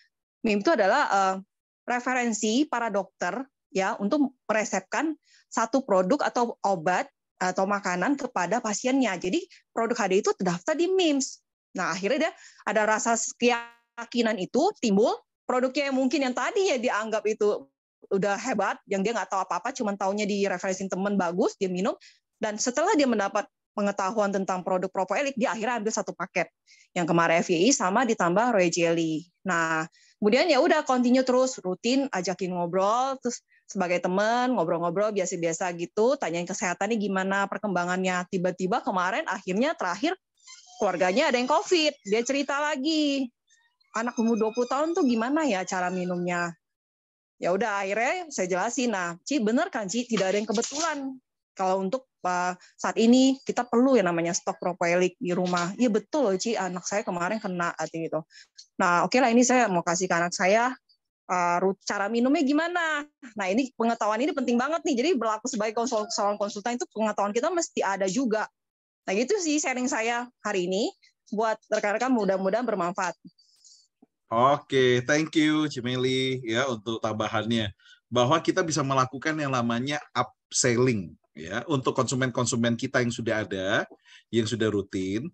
MIMS itu adalah referensi para dokter ya untuk meresepkan satu produk atau obat atau makanan kepada pasiennya. Jadi produk HDI itu terdaftar di MIMS. Nah, akhirnya dia ada rasa keyakinan itu timbul, produknya yang mungkin yang tadinya dianggap itu udah hebat, yang dia nggak tahu apa-apa, cuma taunya di referensi teman bagus, dia minum, dan setelah dia mendapat pengetahuan tentang produk Propoelik, dia akhirnya ambil satu paket yang kemarin FYI sama ditambah Royal Jelly. Nah, kemudian ya udah continue terus, rutin ajakin ngobrol, terus sebagai teman ngobrol-ngobrol biasa-biasa gitu, tanyain kesehatannya gimana, perkembangannya. Tiba-tiba kemarin akhirnya terakhir keluarganya ada yang COVID, dia cerita lagi, anak umur 20 tahun tuh gimana ya cara minumnya. Ya udah akhirnya saya jelasin, nah Ci bener kan Ci, tidak ada yang kebetulan. Kalau untuk saat ini kita perlu yang namanya stok Propoelik di rumah. Iya betul loh Ci, anak saya kemarin kena gitu. Nah oke lah, ini saya mau kasih ke anak saya cara minumnya gimana. Nah ini pengetahuan ini penting banget nih, jadi berlaku sebagai konsultan itu pengetahuan kita mesti ada juga. Nah gitu sih sharing saya hari ini, buat rekan-rekan mudah-mudahan bermanfaat. Oke, thank you Cimeli ya untuk tambahannya, bahwa kita bisa melakukan yang namanya upselling ya untuk konsumen-konsumen kita yang sudah ada, yang sudah rutin.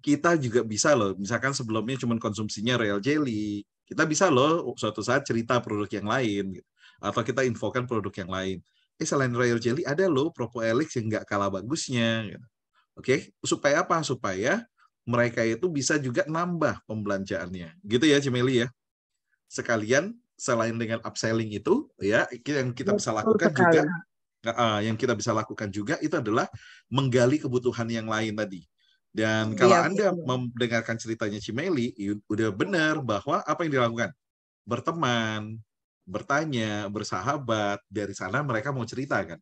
Kita juga bisa loh, misalkan sebelumnya cuma konsumsinya Royal Jelly, kita bisa loh suatu saat cerita produk yang lain gitu. Atau kita infokan produk yang lain. Selain Royal Jelly ada loh Propoelik yang nggak kalah bagusnya gitu. Oke, supaya apa? Supaya mereka itu bisa juga nambah pembelanjaannya. Gitu ya, Cimeli ya. Sekalian selain dengan upselling itu ya, yang kita bisa lakukan juga itu adalah menggali kebutuhan yang lain tadi. Dan kalau Anda mendengarkan ceritanya Cimeli, udah benar bahwa apa yang dilakukan? Berteman, bertanya, bersahabat, dari sana mereka mau cerita kan.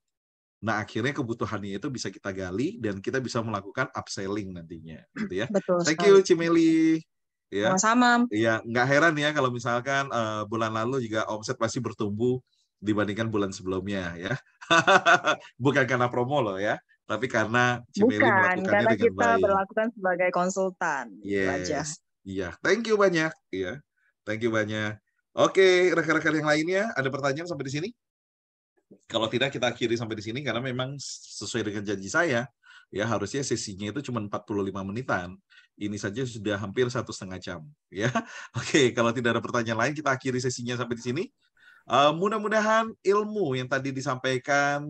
Nah, akhirnya kebutuhannya itu bisa kita gali dan kita bisa melakukan upselling nantinya, gitu ya. Betul. Thank you, Cimeli. Ya. Sama-sama. Ya, nggak heran ya kalau misalkan bulan lalu juga omset pasti bertumbuh dibandingkan bulan sebelumnya ya. Bukan karena promo loh ya, tapi karena Cimeli melakukannya karena dengan kita baik. berlakukan sebagai konsultan. Yes. Iya, thank you banyak. Iya, thank you banyak. Oke, rekan-rekan yang lainnya ada pertanyaan sampai di sini? Kalau tidak kita akhiri sampai di sini karena memang sesuai dengan janji saya ya harusnya sesinya itu cuma 45 menitan. Ini saja sudah hampir 1,5 jam ya. Oke, kalau tidak ada pertanyaan lain kita akhiri sesinya sampai di sini. Mudah-mudahan ilmu yang tadi disampaikan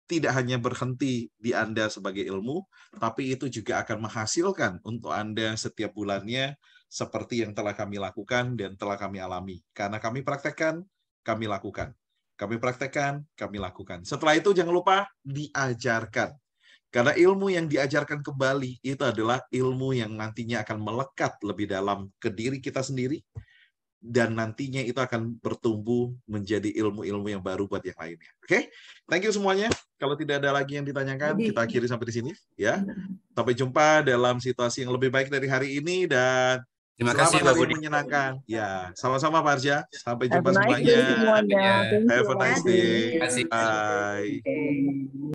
tidak hanya berhenti di Anda sebagai ilmu, tapi itu juga akan menghasilkan untuk Anda setiap bulannya seperti yang telah kami lakukan dan telah kami alami. Karena kami praktekkan, kami lakukan. Kami praktekkan, kami lakukan. Setelah itu jangan lupa diajarkan. Karena ilmu yang diajarkan kembali itu adalah ilmu yang nantinya akan melekat lebih dalam ke diri kita sendiri, dan nantinya itu akan bertumbuh menjadi ilmu-ilmu yang baru buat yang lainnya. Oke? Thank you semuanya. Kalau tidak ada lagi yang ditanyakan, kita akhiri sampai di sini. Ya. Sampai jumpa dalam situasi yang lebih baik dari hari ini, dan Terima kasih, selamat Pak hari Budi. menyenangkan. Ya, sama-sama Pak Arja. Sampai jumpa Have a nice semuanya. day semuanya. Thank Have a you. nice day. Terima kasih. Bye.